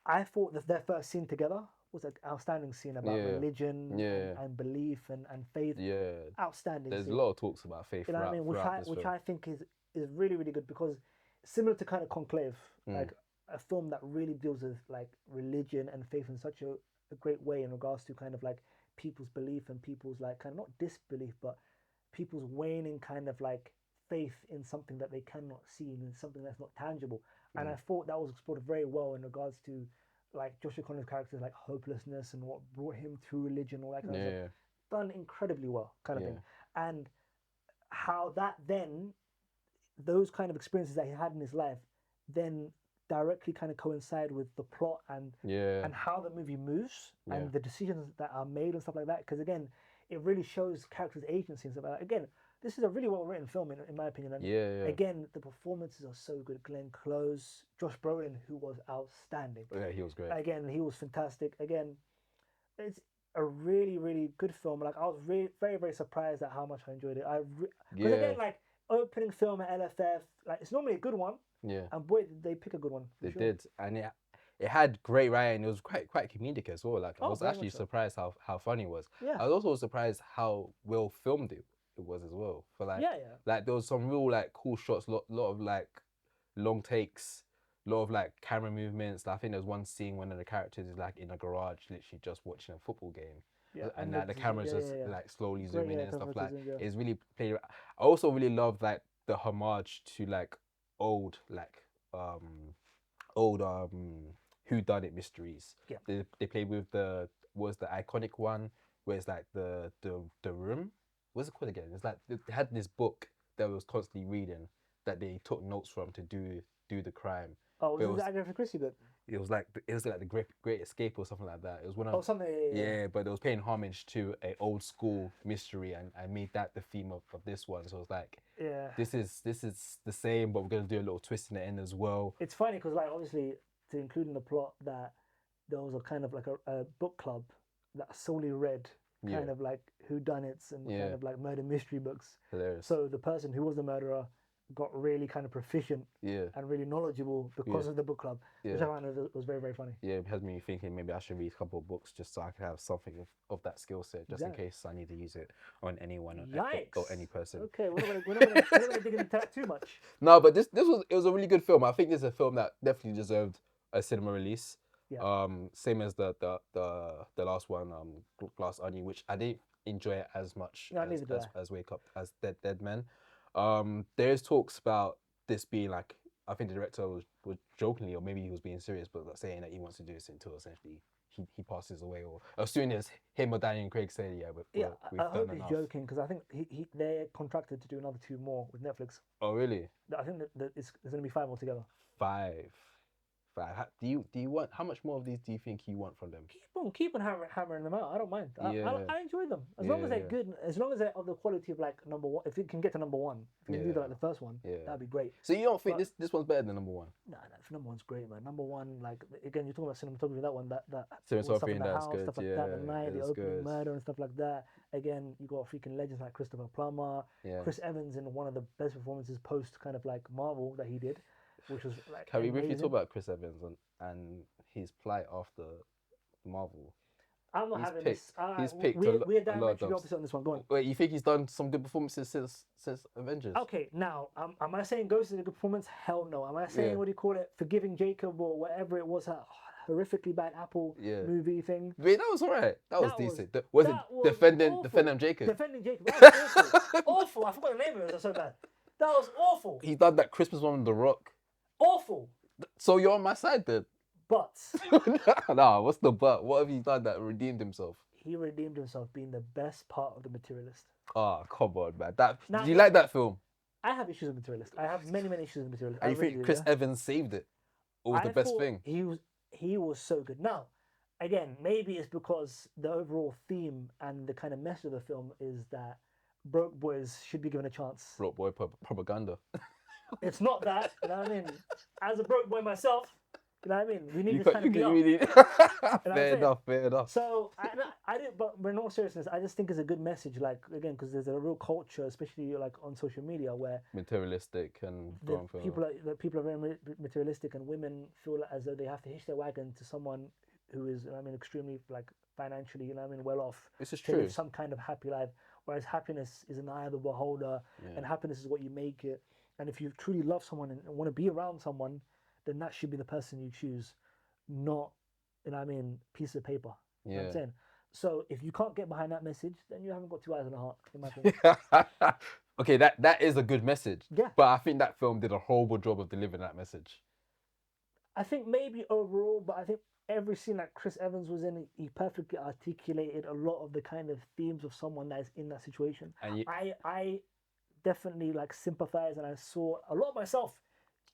I thought that their first scene together was an outstanding scene about religion and belief and faith. Yeah. Outstanding. There's a lot of talks about faith. You know what I mean? Which I think is really, really good, because similar to kind of Conclave, like a film that really deals with like religion and faith in such a great way in regards to kind of like people's belief and people's like kind of not disbelief, but people's waning kind of like faith in something that they cannot see and something that's not tangible. And I thought that was explored very well in regards to like Joshua Connor's characters like hopelessness and what brought him through religion, all that kind of stuff. Done incredibly well, kind of thing. And how that then those kind of experiences that he had in his life then directly kind of coincide with the plot and how the movie moves and the decisions that are made and stuff like that. Because again, it really shows characters' agency and stuff like that. Again, this is a really well written film in my opinion. And again, the performances are so good. Glenn Close, Josh Brolin, who was outstanding. Yeah, he was great. Again, he was fantastic. Again, it's a really, really good film. Like I was very, very surprised at how much I enjoyed it. Because again, like opening film at LFF, like it's normally a good one. Yeah. And boy, did they pick a good one. They did, and it had great writing. It was quite comedic as well. Like I was actually surprised how funny it was. Yeah. I was also surprised how well filmed it was as well. For like like there was some real like cool shots, lot of like long takes, lot of like camera movements. I think there's one scene when one of the characters is like in a garage, literally just watching a football game. Yeah, and like the cameras just like slowly zooming in and stuff like. It's really played. I also really love like the homage to like old whodunit mysteries. Yeah. They played with the iconic one where it's like the room. What's it called again? It's like they had this book that was constantly reading that they took notes from to do the crime. Oh, was it the Agatha Christie book? It was like the Great Escape or something like that. It was one of something. Yeah, but it was paying homage to a old school mystery and made that the theme of this one. So it's like this is the same, but we're gonna do a little twist in the end as well. It's funny because like obviously to include in the plot that there was a kind of like a book club that solely read kind of like whodunits and kind of like murder mystery books. Hilarious. So the person who was the murderer got really kind of proficient and really knowledgeable because of the book club, which I found was very, very funny. Yeah, it has me thinking maybe I should read a couple of books just so I can have something of that skill set, just in case I need to use it on anyone or any person. Okay, we're not gonna dig into that too much. No, but it was a really good film. I think it's a film that definitely deserved a cinema release. Yeah. Same as the last one, Glass Onion, which I didn't enjoy it as much as Wake Up as Dead Men. There's talks about this being like, I think the director was jokingly, or maybe he was being serious, but saying that he wants to do this until essentially he passes away, or as soon as him or Daniel Craig say, we've I done hope enough. he's joking because I think they're contracted to do another 2 more with Netflix. Oh really? I think that there's going to be 5 altogether. 5. Do you want, how much more of these do you think you want from them? Keep on hammering them out. I don't mind. I enjoy them as long as they're good. As long as they're of the quality of like number 1. If it can get to number 1, if you do like the first one, that'd be great. So you don't think this one's better than number 1? No, number 1's great, man. Number 1, like again, you're talking about cinematography. That one, that cinematography, that's good. Stuff like that, the night, the opening murder and stuff like that. Again, you got freaking legends like Christopher Plummer, Chris Evans in one of the best performances post kind of like Marvel that he did, which was like. Can we briefly talk about Chris Evans and his plight after Marvel? I'm not having this. He's picked we're diametrically opposite on this one. Go on. Wait, you think he's done some good performances since Avengers? Okay, now am I saying Ghost is a good performance? Hell no. Am I saying what do you call it? Forgiving Jacob or whatever it was, that horrifically bad Apple movie thing? Wait, that was alright. That was decent. Was it defending Jacob? Defending Jacob. That was awful. Awful. I forgot the name of it. That's so bad. That was awful. He done that Christmas one with The Rock. Awful. So you're on my side then? But. Nah, what's the but? What have you done that redeemed himself? He redeemed himself being the best part of The Materialist. Oh, come on, man. Do you like that film? I have issues with Materialist. I have many issues with Materialist. And you think Chris Evans saved it? Or was the best thing? He was so good. Now, again, maybe it's because the overall theme and the kind of message of the film is that broke boys should be given a chance. Broke boy propaganda. It's not that, you know what I mean? As a broke boy myself, you know what I mean? We need this kind of PR. Fair enough. So, I didn't, but in all seriousness, I just think it's a good message, like, again, because there's a real culture, especially like on social media, where materialistic and people are very materialistic, and women feel as though they have to hitch their wagon to someone who is, I mean, extremely like financially, you know what I mean, well off. This is to true. Live some kind of happy life, whereas happiness is in the eye of the beholder, and happiness is what you make it. And if you truly love someone and want to be around someone, then that should be the person you choose, not, you know what I mean, piece of paper. You know what I'm saying? So if you can't get behind that message, then you haven't got two eyes and a heart, in my opinion. Okay, that is a good message. Yeah. But I think that film did a horrible job of delivering that message. I think maybe overall, but I think every scene that Chris Evans was in, he perfectly articulated a lot of the kind of themes of someone that is in that situation. And I definitely like sympathize, and I saw a lot of myself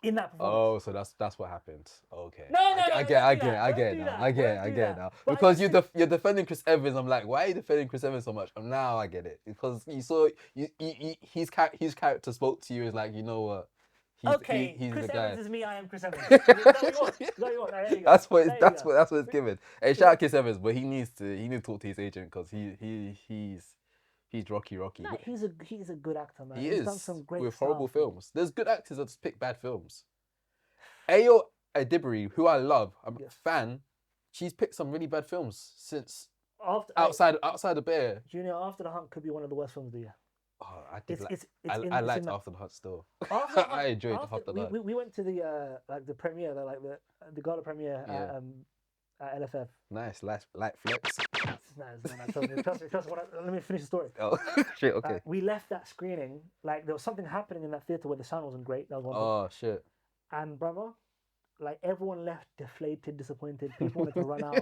in that performance. oh, so that's what happened. Okay. No, I get it now. But Because just you're defending Chris Evans. I'm like, why are you defending Chris Evans so much? Now I get it. Because you saw his character spoke to you as like, you know what? okay, He's Chris the guy. Evans is me. I am Chris Evans. Is that what you want? Is that what you want? There you go. That's what There you go. that's what it's given. Hey, shout out Chris Evans, but he needs to talk to his agent because he's Rocky. Nah, he's a good actor, man. He He's is done some great with stuff. horrible films. There's good actors that just pick bad films. Ayo Edibiri, who I love, I'm a fan. She's picked some really bad films since outside the Bear. Junior, After the Hunt could be one of the worst films of the year. Oh, I liked After the Hunt still. I enjoyed After the Hunt. We went to the the premiere, the gala premiere at LFF. Nice, light flex. Trust me. Let me finish the story. Oh shit, okay. We left that screening, like there was something happening in that theater where the sound wasn't great. That was one thing. Oh shit. And brother, like everyone left deflated, disappointed. People wanted to run out.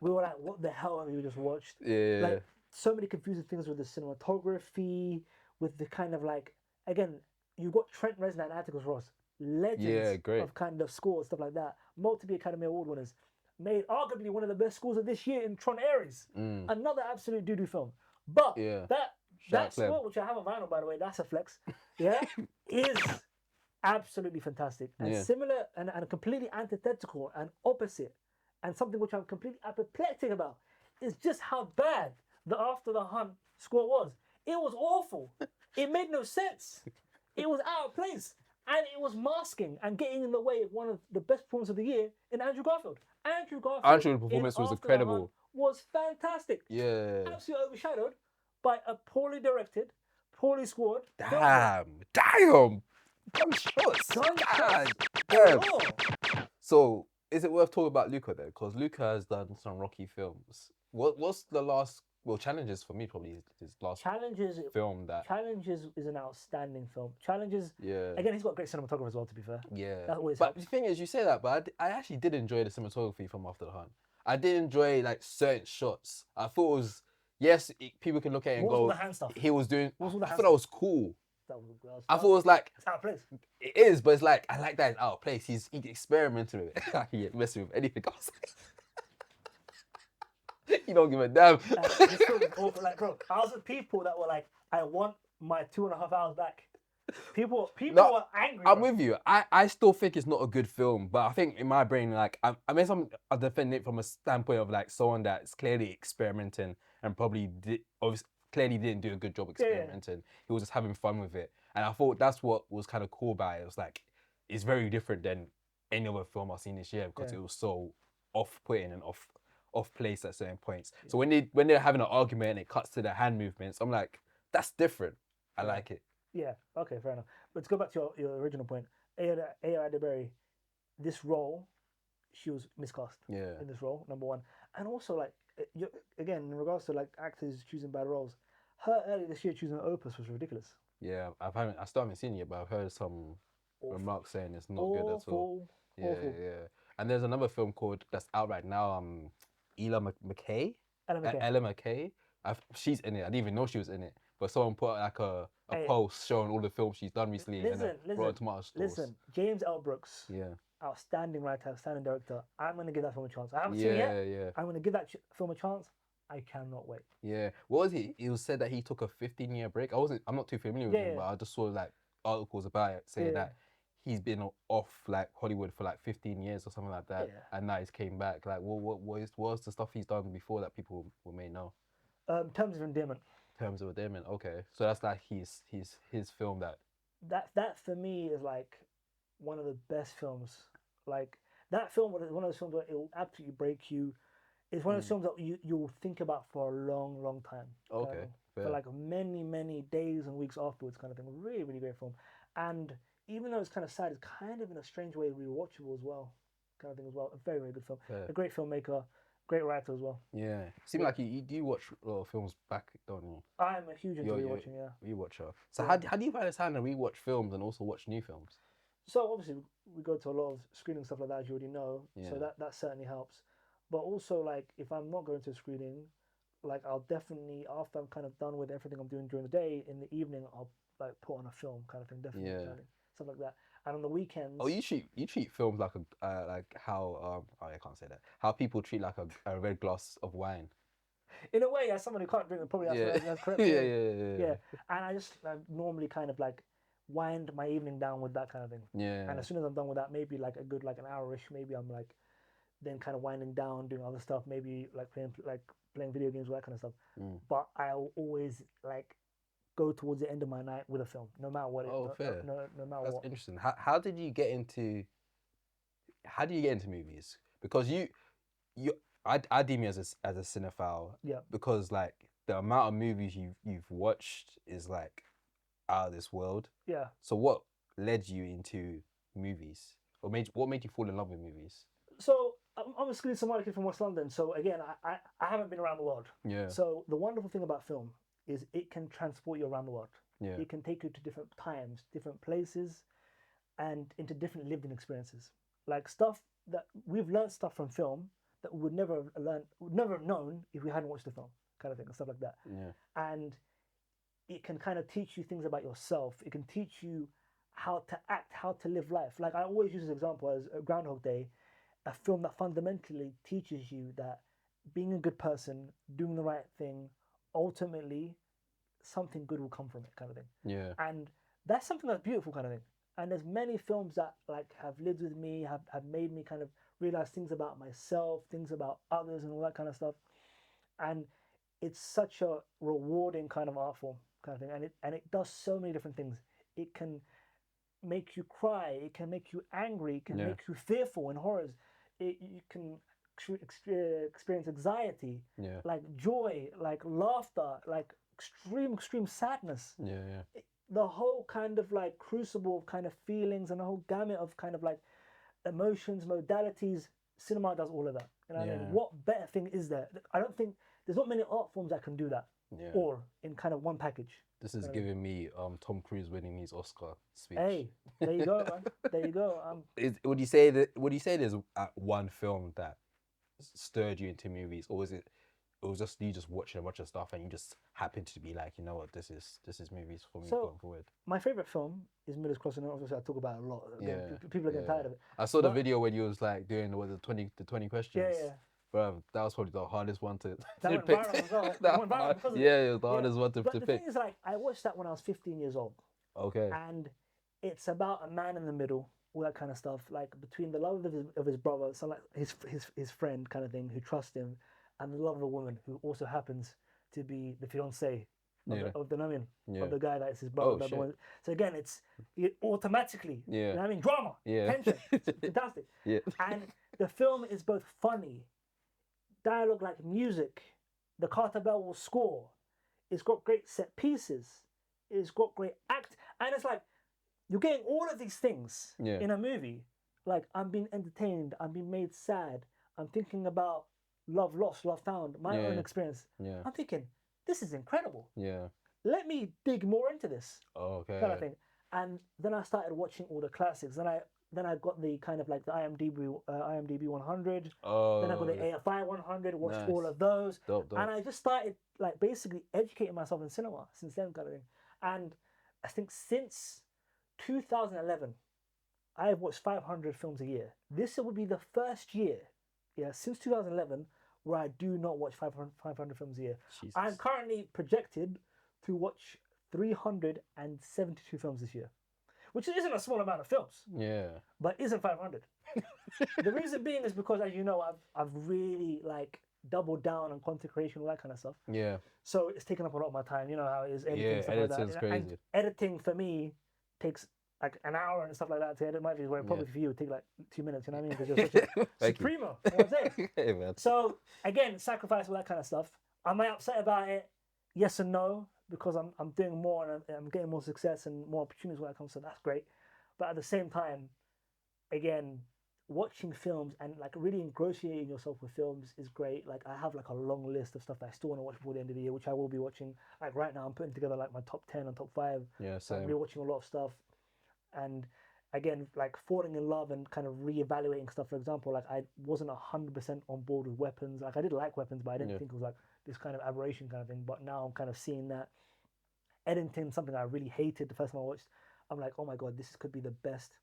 We were like, what the hell have we just watched? Yeah. Like so many confusing things with the cinematography, with the kind of like, again, you've got Trent Reznor and Atticus Ross, legends of kind of score, stuff like that. Multiple Academy Award winners. Made arguably one of the best scores of this year in Tron Ares. Another absolute doo-doo film. But that score, which I have on vinyl, by the way, that's a flex, is absolutely fantastic. And similar and completely antithetical and opposite, and something which I'm completely apoplectic about, is just how bad the After the Hunt score was. It was awful. It made no sense. It was out of place. And it was masking and getting in the way of one of the best performances of the year in Andrew Garfield. Andrew's performance was incredible. Was fantastic. Yeah. Absolutely overshadowed by a poorly directed, poorly scored. Damn. Gunshots. Damn. So, is it worth talking about Luca then? Because Luca has done some Rocky films. What's the last? Well, Challenges for me probably is his last film. Challenges is an outstanding film. Challenges. Yeah. Again, he's got great cinematography as well. To be fair. Yeah. That always but helps. the thing is, you say that, but I actually did enjoy the cinematography from After the Hunt. I did enjoy like certain shots. I thought it was people can look at it and what was go. All the hand stuff? He was doing. What was all the I hand thought that was cool. I thought it was like it's out of place. It is, but it's like I like that it's out of place. He's experimenting with it. He ain't messing with anything else. You don't give a damn. This film is awful. Like, bro, I was with people that were like, I want my 2.5 hours back. People were angry. I'm with you. I still think it's not a good film, but I think in my brain, like, I defend it from a standpoint of like someone that's clearly experimenting and probably clearly didn't do a good job experimenting. Yeah. He was just having fun with it, and I thought that's what was kind of cool about it. It was like it's very different than any other film I've seen this year because it was so off-putting and off place at certain points. So when they're having an argument and it cuts to the hand movements, I'm like, that's different. I like it. Yeah. Okay. Fair enough. But to go back to your original point, Ayo Edebiri, this role, she was miscast. Yeah. In this role, number one, and also like again in regards to like actors choosing bad roles, her earlier this year choosing Opus was ridiculous. Yeah, I still haven't seen it yet, but I've heard some remarks saying it's not good at all. Yeah. And there's another film that's out right now. Ella McKay. She's in it. I didn't even know she was in it. But someone put like a post showing all the films she's done recently. Listen, James L. Brooks. Yeah. Outstanding writer, outstanding director. I'm going to give that film a chance. I haven't seen it yet. Yeah. I'm going to give that film a chance. I cannot wait. Yeah. What was he? It was said that he took a 15-year break. I'm not too familiar with him, but I just saw like articles about it saying that he's been off like Hollywood for like 15 years or something like that, and now he's came back. Like, what's the stuff he's done before that people may know? Terms of Endearment. Terms of Endearment. Okay, so that's like his film that for me is like one of the best films. Like that film is one of those films where it will absolutely break you. It's one of those films that you'll think about for a long, long time. Okay. For like many days and weeks afterwards, kind of thing. Really, really great film, and even though it's kind of sad, it's kind of in a strange way rewatchable as well, kind of thing as well. A very, very good film. Yeah. A great filmmaker, Great writer as well. Yeah. Seem like you do watch a lot of films back, don't you? I'm a huge into rewatching. Yeah. Rewatcher. So Yeah. how do you find the time to rewatch films and also watch new films? So obviously we go to a lot of screening stuff like that, as you already know. Yeah. So that certainly helps. But also like if I'm not going to a screening, like I'll definitely after I'm kind of done with everything I'm doing during the day, in the evening I'll like put on a film kind of thing, definitely Yeah. kind of thing, stuff like that. And on the weekends, Oh, you treat films like a like how oh, I can't say that. How people treat like a red glass of wine. in a way, as someone who can't drink, probably that's correct. Yeah, Yeah. And I just normally kind of like wind my evening down with that kind of thing. Yeah. And as soon as I'm done with that, maybe like a good like an hour-ish, maybe I'm like then kind of winding down, doing other stuff, maybe like playing video games, all that kind of stuff. But I'll always like go towards the end of my night with a film, no matter what. Fair. No matter That's what. interesting. How did you get into? How do you get into movies? Because I deem you as a cinephile. Yeah. Because like the amount of movies you've watched is like out of this world. Yeah. So what led you into movies? Or what made you fall in love with movies? So I'm a school Somali kid from West London. So again, I haven't been around the world. Yeah. So the wonderful thing about film is it can transport you around the world. Yeah. It can take you to different times, different places, and into different lived-in experiences. Like stuff that we've learned stuff from film that we would never have learned, would never have known if we hadn't watched the film, kind of thing, and stuff like that. Yeah. And it can kind of teach you things about yourself. It can teach you how to act, how to live life. Like I always use this example as Groundhog Day, a film that fundamentally teaches you that being a good person, doing the right thing, ultimately something good will come from it, kind of thing. Yeah. And that's something that's beautiful, kind of thing. And there's many films that like have lived with me, have made me kind of realize things about myself, things about others, and all that kind of stuff. And it's such a rewarding kind of art form, kind of thing. And it does so many different things. It can make you cry. It can make you angry. It can make you fearful and horrors. You can experience anxiety, like joy, like laughter, like extreme sadness. The whole kind of like crucible of kind of feelings and the whole gamut of kind of like emotions, modalities. Cinema does all of that. You know what I mean? What better thing is there? I don't think there's not many art forms that can do that. Or in kind of one package. This is giving me Tom Cruise winning his Oscar speech. Hey, there you go, man. There you go. Would you say there's one film that stirred you into movies, or was it was just you just watching a bunch of stuff and you just happened to be like, you know what, this is movies for me going forward? My favorite film is Miller's Crossing. Obviously, I talk about it a lot. Again, people are getting tired of it. I saw the video when you was like doing the 20 questions. Yeah. Bro, that was probably the hardest one to pick. It was the hardest one to pick. pick. The thing is, like, I watched that when I was 15 years old. Okay. And it's about a man in the middle, all that kind of stuff, like between the love of his brother, so like his friend kind of thing, who trusts him, and the love of a woman who also happens to be the fiancée of the of the guy that is his brother. So again, it automatically, you know what I mean? Drama, tension, it's fantastic. And the film is both funny, dialogue like music, the Carter Bell will score. It's got great set pieces. It's got great act, and it's like you're getting all of these things in a movie. Like I'm being entertained, I'm being made sad, I'm thinking about love lost, love found, my own experience. I'm thinking, this is incredible. Let me dig more into this. Kind of thing. And then I started watching all the classics. Then I got the kind of like the IMDb 100. Then I got the AFI 100. Watched all of those. Dope. And I just started like basically educating myself in cinema since then, kind of thing. And I think since 2011, I have watched 500 films a year. This would be the first year, since 2011, where I do not watch 500 films a year. Jesus. I'm currently projected to watch 372 films this year, which isn't a small amount of films. But isn't 500. The reason being is because, as you know, I've really like doubled down on content creation, all that kind of stuff. So it's taken up a lot of my time. You know how it is editing stuff like that. Crazy. And editing for me takes like an hour and stuff like that to edit my videos, where probably for you would take like 2 minutes, you know what I mean? Because you're such a supremo, you know what I'm saying? Hey, man. So again, sacrifice, all that kind of stuff. Am I upset about it? Yes and no, because I'm doing more and I'm getting more success and more opportunities when it comes to that. That's great. But at the same time, again, watching films and like really ingratiating yourself with films is great. Like I have like a long list of stuff that I still want to watch before the end of the year, which I will be watching. Like right now, I'm putting together like my top 10 and top 5. Yeah, So I'm same. rewatching a lot of stuff, and again, like falling in love and kind of reevaluating stuff. For example, like I wasn't 100% on board with Weapons. Like I did like Weapons, but I didn't Yeah. think it was like this kind of aberration kind of thing. But now I'm kind of seeing that Eddington, something I really hated the first time I watched. I'm like, oh my god, this could be the best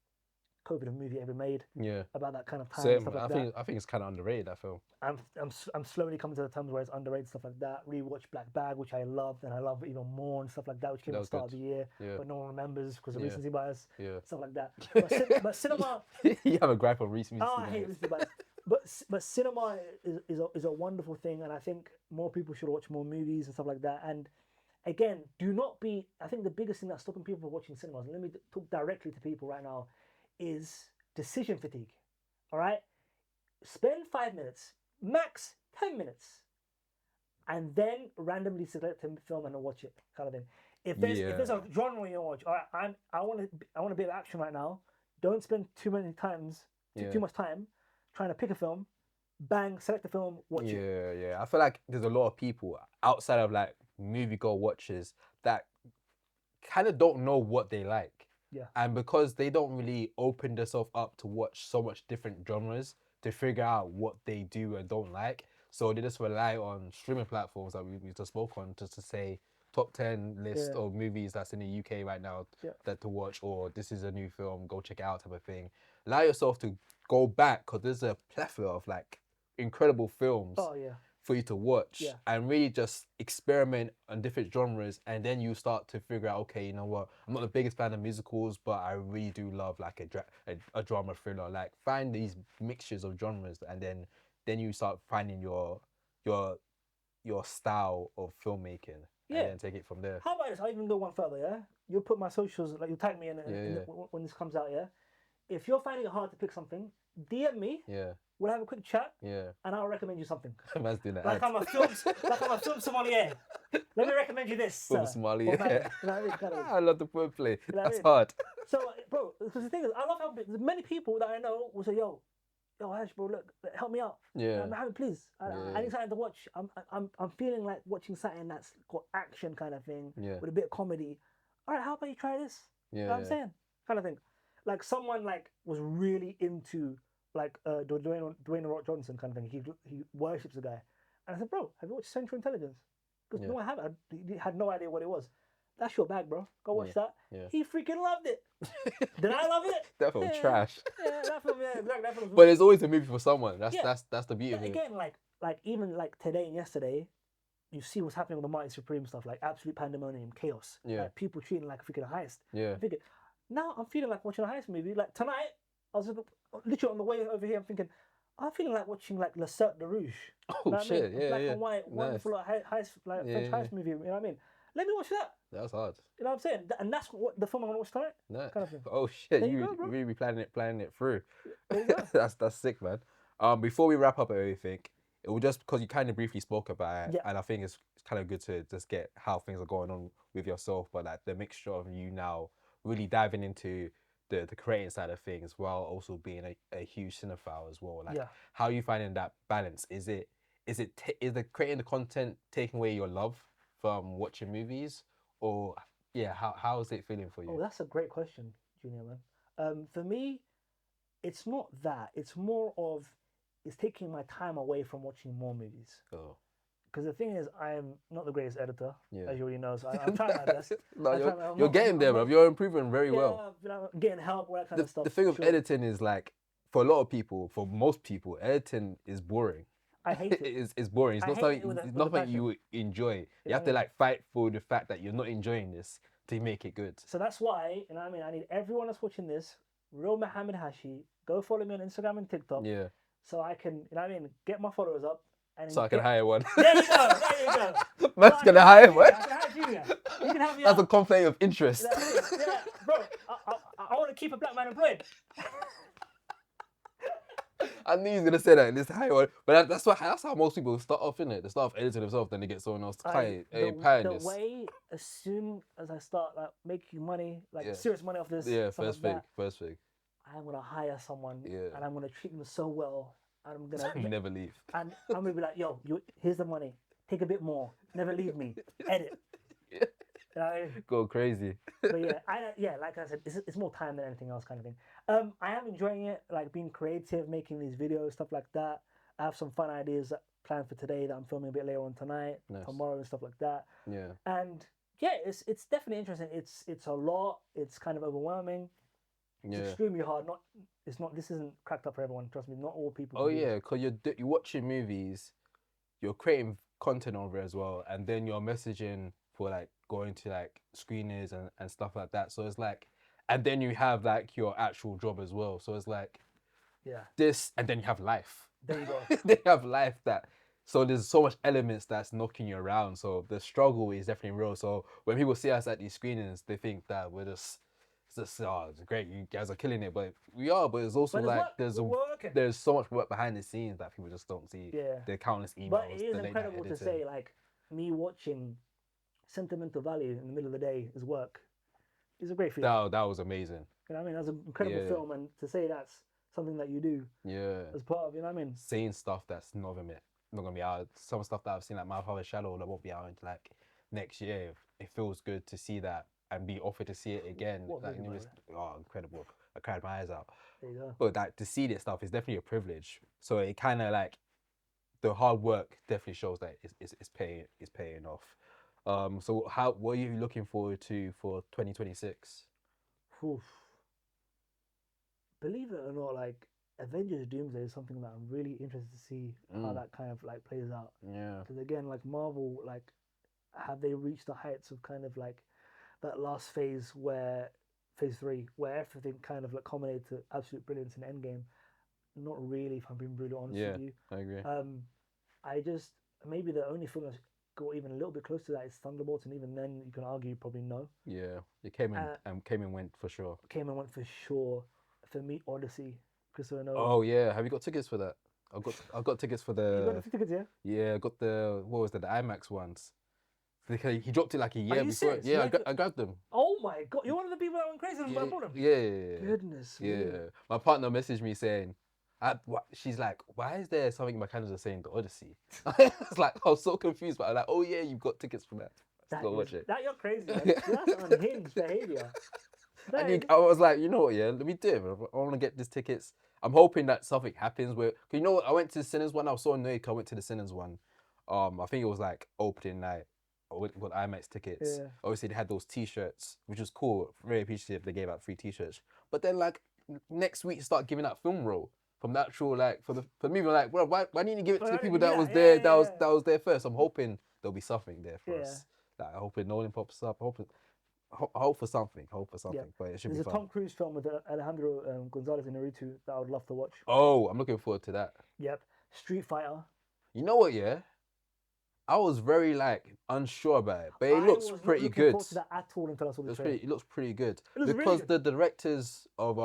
COVID movie ever made. Yeah. About that kind of time and Same. stuff like I that. think it's kind of underrated, that film. I'm slowly coming to the terms where it's underrated, stuff like that. Rewatched Black Bag, which I loved, and I love even more, and stuff like that, which came That at the was start good. of the year, Yeah. but no one remembers because of Yeah. recency bias, Yeah. stuff like that. But cinema, You have a gripe on recency oh, I hate bias. recency bias. But cinema is a wonderful thing, and I think more people should watch more movies and stuff like that. And again, do not be. I think the biggest thing that's stopping people from watching cinemas, and let me talk directly to people right now, is decision fatigue. All right, spend 5 minutes, max 10 minutes, and then randomly select a film and watch it, kind of thing. If there's a genre you watch, all right, I want a bit of action right now. Don't spend too much time trying to pick a film. Bang, select the film, watch it. Yeah. I feel like there's a lot of people outside of like moviegoer watchers that kind of don't know what they like. Yeah. And because they don't really open themselves up to watch so much different genres to figure out what they do and don't like, so they just rely on streaming platforms that we just spoke on just to say top 10 list of movies that's in the UK right now that to watch, or this is a new film, go check it out type of thing. Allow yourself to go back because there's a plethora of like incredible films. Oh yeah. For you to watch and really just experiment on different genres, and then you start to figure out, okay, you know what, I'm not the biggest fan of musicals, but I really do love like a drama thriller. Like find these mixtures of genres, and then you start finding your style of filmmaking, and then take it from there. How about this? I'll even go one further. Yeah, you'll put my socials, like you'll tag me in when this comes out. Yeah, if you're finding it hard to pick something, DM me. Yeah. We'll have a quick chat. Yeah. And I'll recommend you something. Man's doing that. Like I'm a film sommelier. Let me recommend you this. Film sommelier. You know what I mean? Kind of. I love the wordplay. You know That's hard. So, bro, because the thing is, I love how many people that I know will say, yo, Hash, bro, look, help me out. Yeah. Mohammed, please. I need something to watch. I'm feeling like watching something that's got action kind of thing with a bit of comedy. All right, how about you try this? Yeah. You know what I'm saying? Kind of thing. Like someone like was really into like Dwayne Rock Johnson kind of thing. He worships the guy. And I said, bro, have you watched Central Intelligence? Because no, I haven't. He had no idea what it was. That's your bag, bro. Go watch that. Yeah. He freaking loved it. Did I love it? That film trash. Yeah, that film, that film. But there's always a movie for someone. That's the beauty of it. Again, like even like today and yesterday, you see what's happening with the Marty Supreme stuff, like absolute pandemonium, chaos. Yeah. Like people treating like a freaking heist. Yeah. Now I'm feeling like watching a heist movie. Like tonight, I was literally on the way over here. I'm thinking, I'm feeling like watching like Le Cercle de Rouge. Oh shit! Yeah, black and white, wonderful heist, like French heist movie. You know what I mean? Let me watch that. That's hard. You know what I'm saying? And that's what the film I'm gonna watch tonight. No. Kind of thing. Oh shit! There You really be planning it through. There you go. That's sick, man. Before we wrap up everything, it will just because you kind of briefly spoke about it, and I think it's kind of good to just get how things are going on with yourself, but like the mixture of you now really diving into the creating side of things while also being a huge cinephile as well. Like how are you finding that balance? Is the creating the content taking away your love from watching movies, or how is it feeling for you? Oh, that's a great question, Junior, man. For me, it's not that. It's more of it's taking my time away from watching more movies. Oh. Because the thing is, I am not the greatest editor, as you already know. So I'm trying my best. No, you're getting there, bro. You're improving very well. Getting help, all that kind of stuff. The thing of editing is like, for a lot of people, for most people, editing is boring. I hate it. It's boring. It's not something you enjoy. You have to like fight for the fact that you're not enjoying this to make it good. So that's why, you know what I mean, I need everyone that's watching this, real Mohammed Hashi, go follow me on Instagram and TikTok. Yeah. So I can, you know what I mean, get my followers up. So I can hire one. There you go. Man's gonna hire one. I can hire Junior. You can help me That's out. a conflict of interest. Yeah, bro. I want to keep a black man employed. I knew he was gonna say that in this high one, but that's how most people start off, innit? They start off editing themselves, then they get someone else to the way as soon as I start like making money, like serious money off this. First thing. I'm gonna hire someone Yeah. and I'm gonna treat them so well. And I'm gonna Never leave. and I'm gonna be like, yo, here's the money. Take a bit more. Never leave me. Edit. Yeah. You know what I mean? Go crazy. But yeah, like I said, it's more time than anything else, kind of thing. I am enjoying it, like being creative, making these videos, stuff like that. I have some fun ideas planned for today that I'm filming a bit later on tonight, Nice. tomorrow, and stuff like that. Yeah. And yeah, it's definitely interesting. It's a lot. It's kind of overwhelming. It's Yeah. extremely hard. This isn't cracked up for everyone. Trust me, not all people. Oh yeah, because you're watching movies, you're creating content over it as well, and then you're messaging for like going to like screeners and stuff like that. So it's like, and then you have like your actual job as well. So it's like, Yeah. this, and then you have life. There you go. They have life that. So there's so much elements that's knocking you around. So the struggle is definitely real. So when people see us at these screenings, they think that we're just, it's great, you guys are killing it, but we are. But it's also But like working. there's so much work behind the scenes that people just don't see. Yeah. The countless emails. But it is the late night incredible to editing. say, like, me watching Sentimental Value in the middle of the day is work. It's a great feeling. That was amazing. You know what I mean? That's an incredible Yeah. film, and to say that's something that you do Yeah. as part of, you know what I mean? Seeing stuff that's not gonna be out. Some stuff that I've seen, like My Father's Shadow, that won't be out until like next year. It feels good to see that and be offered to see it again. What Like, movie, by incredible. I cried my eyes out. There you go. But like to see this stuff is definitely a privilege. So it kind of like the hard work definitely shows that it's paying off. So what are you looking forward to for 2026? Oof. Believe it or not, like Avengers Doomsday is something that I'm really interested to see how that kind of like plays out. Yeah. Because again, like Marvel, like have they reached the heights of kind of like that last phase where phase 3, where everything kind of like culminated to absolute brilliance in Endgame? Not really, if I'm being brutally honest with you. I agree. I just maybe the only film that's got even a little bit close to that is Thunderbolts, and even then you can argue probably no. Yeah, it came and went for sure. Came and went for sure. For me, Odyssey, Christopher Nolan. Oh yeah, have you got tickets for that? I got tickets for the. You got the tickets, yeah? Yeah, I got the what was that? The IMAX ones. Because he dropped it like a year you before. serious? Yeah, I grabbed them. Oh my god, you're one of the people that went crazy and bought them. Yeah. Goodness me. Yeah. My partner messaged me saying, she's like, why is there something in my calendar saying the Odyssey? It's like I was so confused, but I'm like, oh yeah, you've got tickets for that. Let's go watch it. That you're crazy, man. That's unhinged behavior. I was like, you know what, yeah, let me do it. I want to get these tickets. I'm hoping that something happens where, cause you know what, I went to the Sinners one. I was so annoyed. I went to the Sinners one. I think it was like opening night. I got IMAX tickets. Yeah. Obviously, they had those T-shirts, which was cool. Very appreciative. They gave out free T-shirts. But then, like next week, start giving out film roll from the actual like for the movie. Like, well, why didn't you give it to the people that was there? That was there first. I'm hoping there'll be something there for us. Like, I hope Nolan pops up. I hope for something. But it should There's be fun. a Tom Cruise film with Alejandro Gonzalez Inarritu that I would love to watch. Oh, I'm looking forward to that. Yep. Street Fighter. You know what? Yeah, I was very like unsure about it, but it looks pretty good. I wasn't looking forward to that at all until I saw the trailer. It looks pretty good really because good. the directors of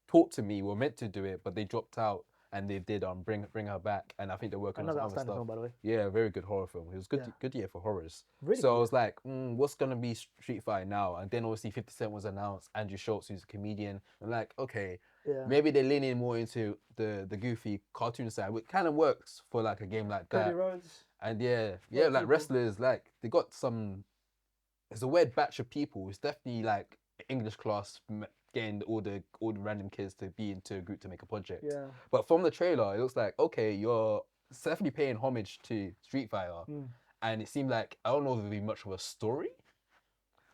Talk to Me were meant to do it, but they dropped out. And they did bring her back, and I think they're working on some other stuff. Film, by the way. Yeah, very good horror film. It was good year for horrors. Really so good. I was like, what's gonna be Street Fighter now? And then obviously 50 Cent was announced. Andrew Schultz, who's a comedian. I'm like, okay, maybe they're leaning more into the goofy cartoon side, which kind of works for like a game like that. Cody Rhodes. And yeah, like wrestlers, like they got some. It's a weird batch of people. It's definitely like English class. Getting all the random kids to be into a group to make a project. Yeah. But from the trailer, it looks like, okay, you're definitely paying homage to Street Fighter. And it seemed like, I don't know if there'll be much of a story,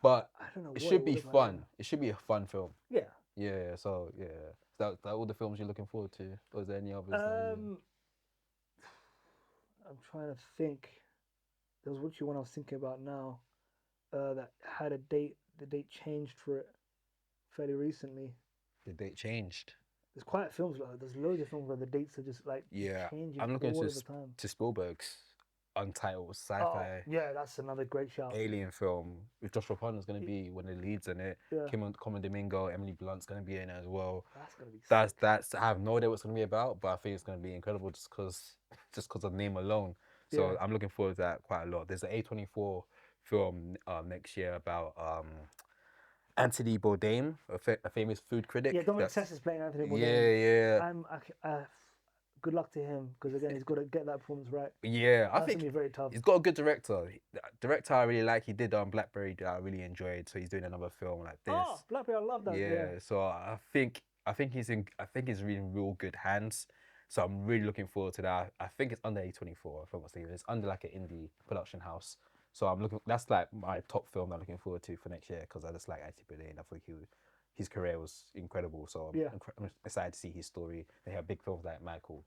but I don't know it should be fun. Like. It should be a fun film. Yeah. Yeah, so yeah. Is that all the films you're looking forward to? Or is there any others? I'm trying to think. There was one I was thinking about now that had a date. The date changed for it fairly recently. The date changed. There's quite films like there's loads of films where the dates are just like changing. I'm looking all the time. to Spielberg's Untitled sci-fi. Oh, yeah, that's another great shout. Alien film with Joshua Parner's going to be one of the leads in it. Yeah. Common Domingo, Emily Blunt's going to be in it as well. That's going to be. That's. I have no idea what it's going to be about, but I think it's going to be incredible just because of the name alone. So I'm looking forward to that quite a lot. There's an A24 film next year about Anthony Bourdain, a famous food critic. Yeah, Dominic Sess is playing Anthony Bourdain. Yeah. Good luck to him because again, he's got to get that performance right. Yeah, I That's think gonna be very tough. he's got a good director. Director I really like. He did Blackberry that I really enjoyed. So he's doing another film like this. Oh, Blackberry, I love that. Yeah. So I think he's really in real good hands. So I'm really looking forward to that. I think it's under A24. If I'm not mistaken, it's under like an indie production house. So I'm looking. That's like my top film I'm looking forward to for next year because I just like Anthony Bourdain. I think his career was incredible. So I'm excited to see his story. They have big films like Michael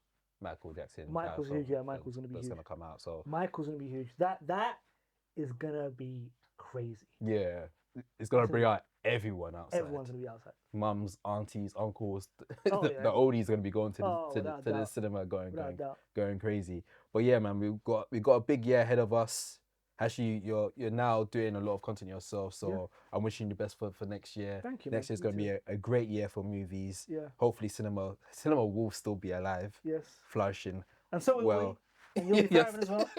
Jackson. Michael's huge. Yeah, Michael's gonna be huge. That's gonna come out. So Michael's gonna be huge. That is gonna be crazy. Yeah, it's gonna bring out everyone outside. Everyone's gonna be outside. Mums, aunties, uncles. The oldies are gonna be going to the cinema, going crazy. But yeah, man, we got a big year ahead of us. Hashi, you're now doing a lot of content yourself, so I'm wishing you the best for next year. Thank you. Next year's going to be a great year for movies. Yeah. Hopefully, cinema will still be alive. Yes. Flourishing. And so will we. And you'll be thriving as well.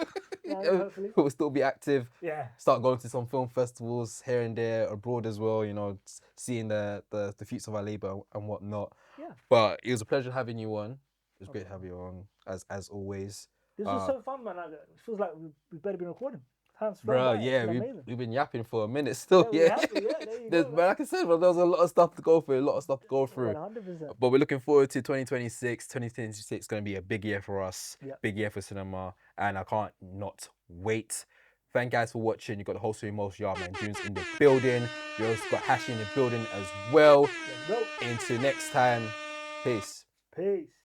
Yeah, hopefully. We'll still be active. Yeah. Start going to some film festivals here and there, abroad as well. Seeing the fruits of our labor and whatnot. Yeah. But it was a pleasure having you on. It was great to have you on as always. This was so fun, man. It feels like we've better been recording. Bro, yeah, we've been yapping for a minute still. Yeah. There but like I said, there was a lot of stuff to go through, 100%. But we're looking forward to 2026. 2026 is going to be a big year for us, big year for cinema, and I can't not wait. Thank you guys for watching. You got the whole series, most Yardman Dunes in the building. You also got Hashi in the building as well. Until next time, peace. Peace.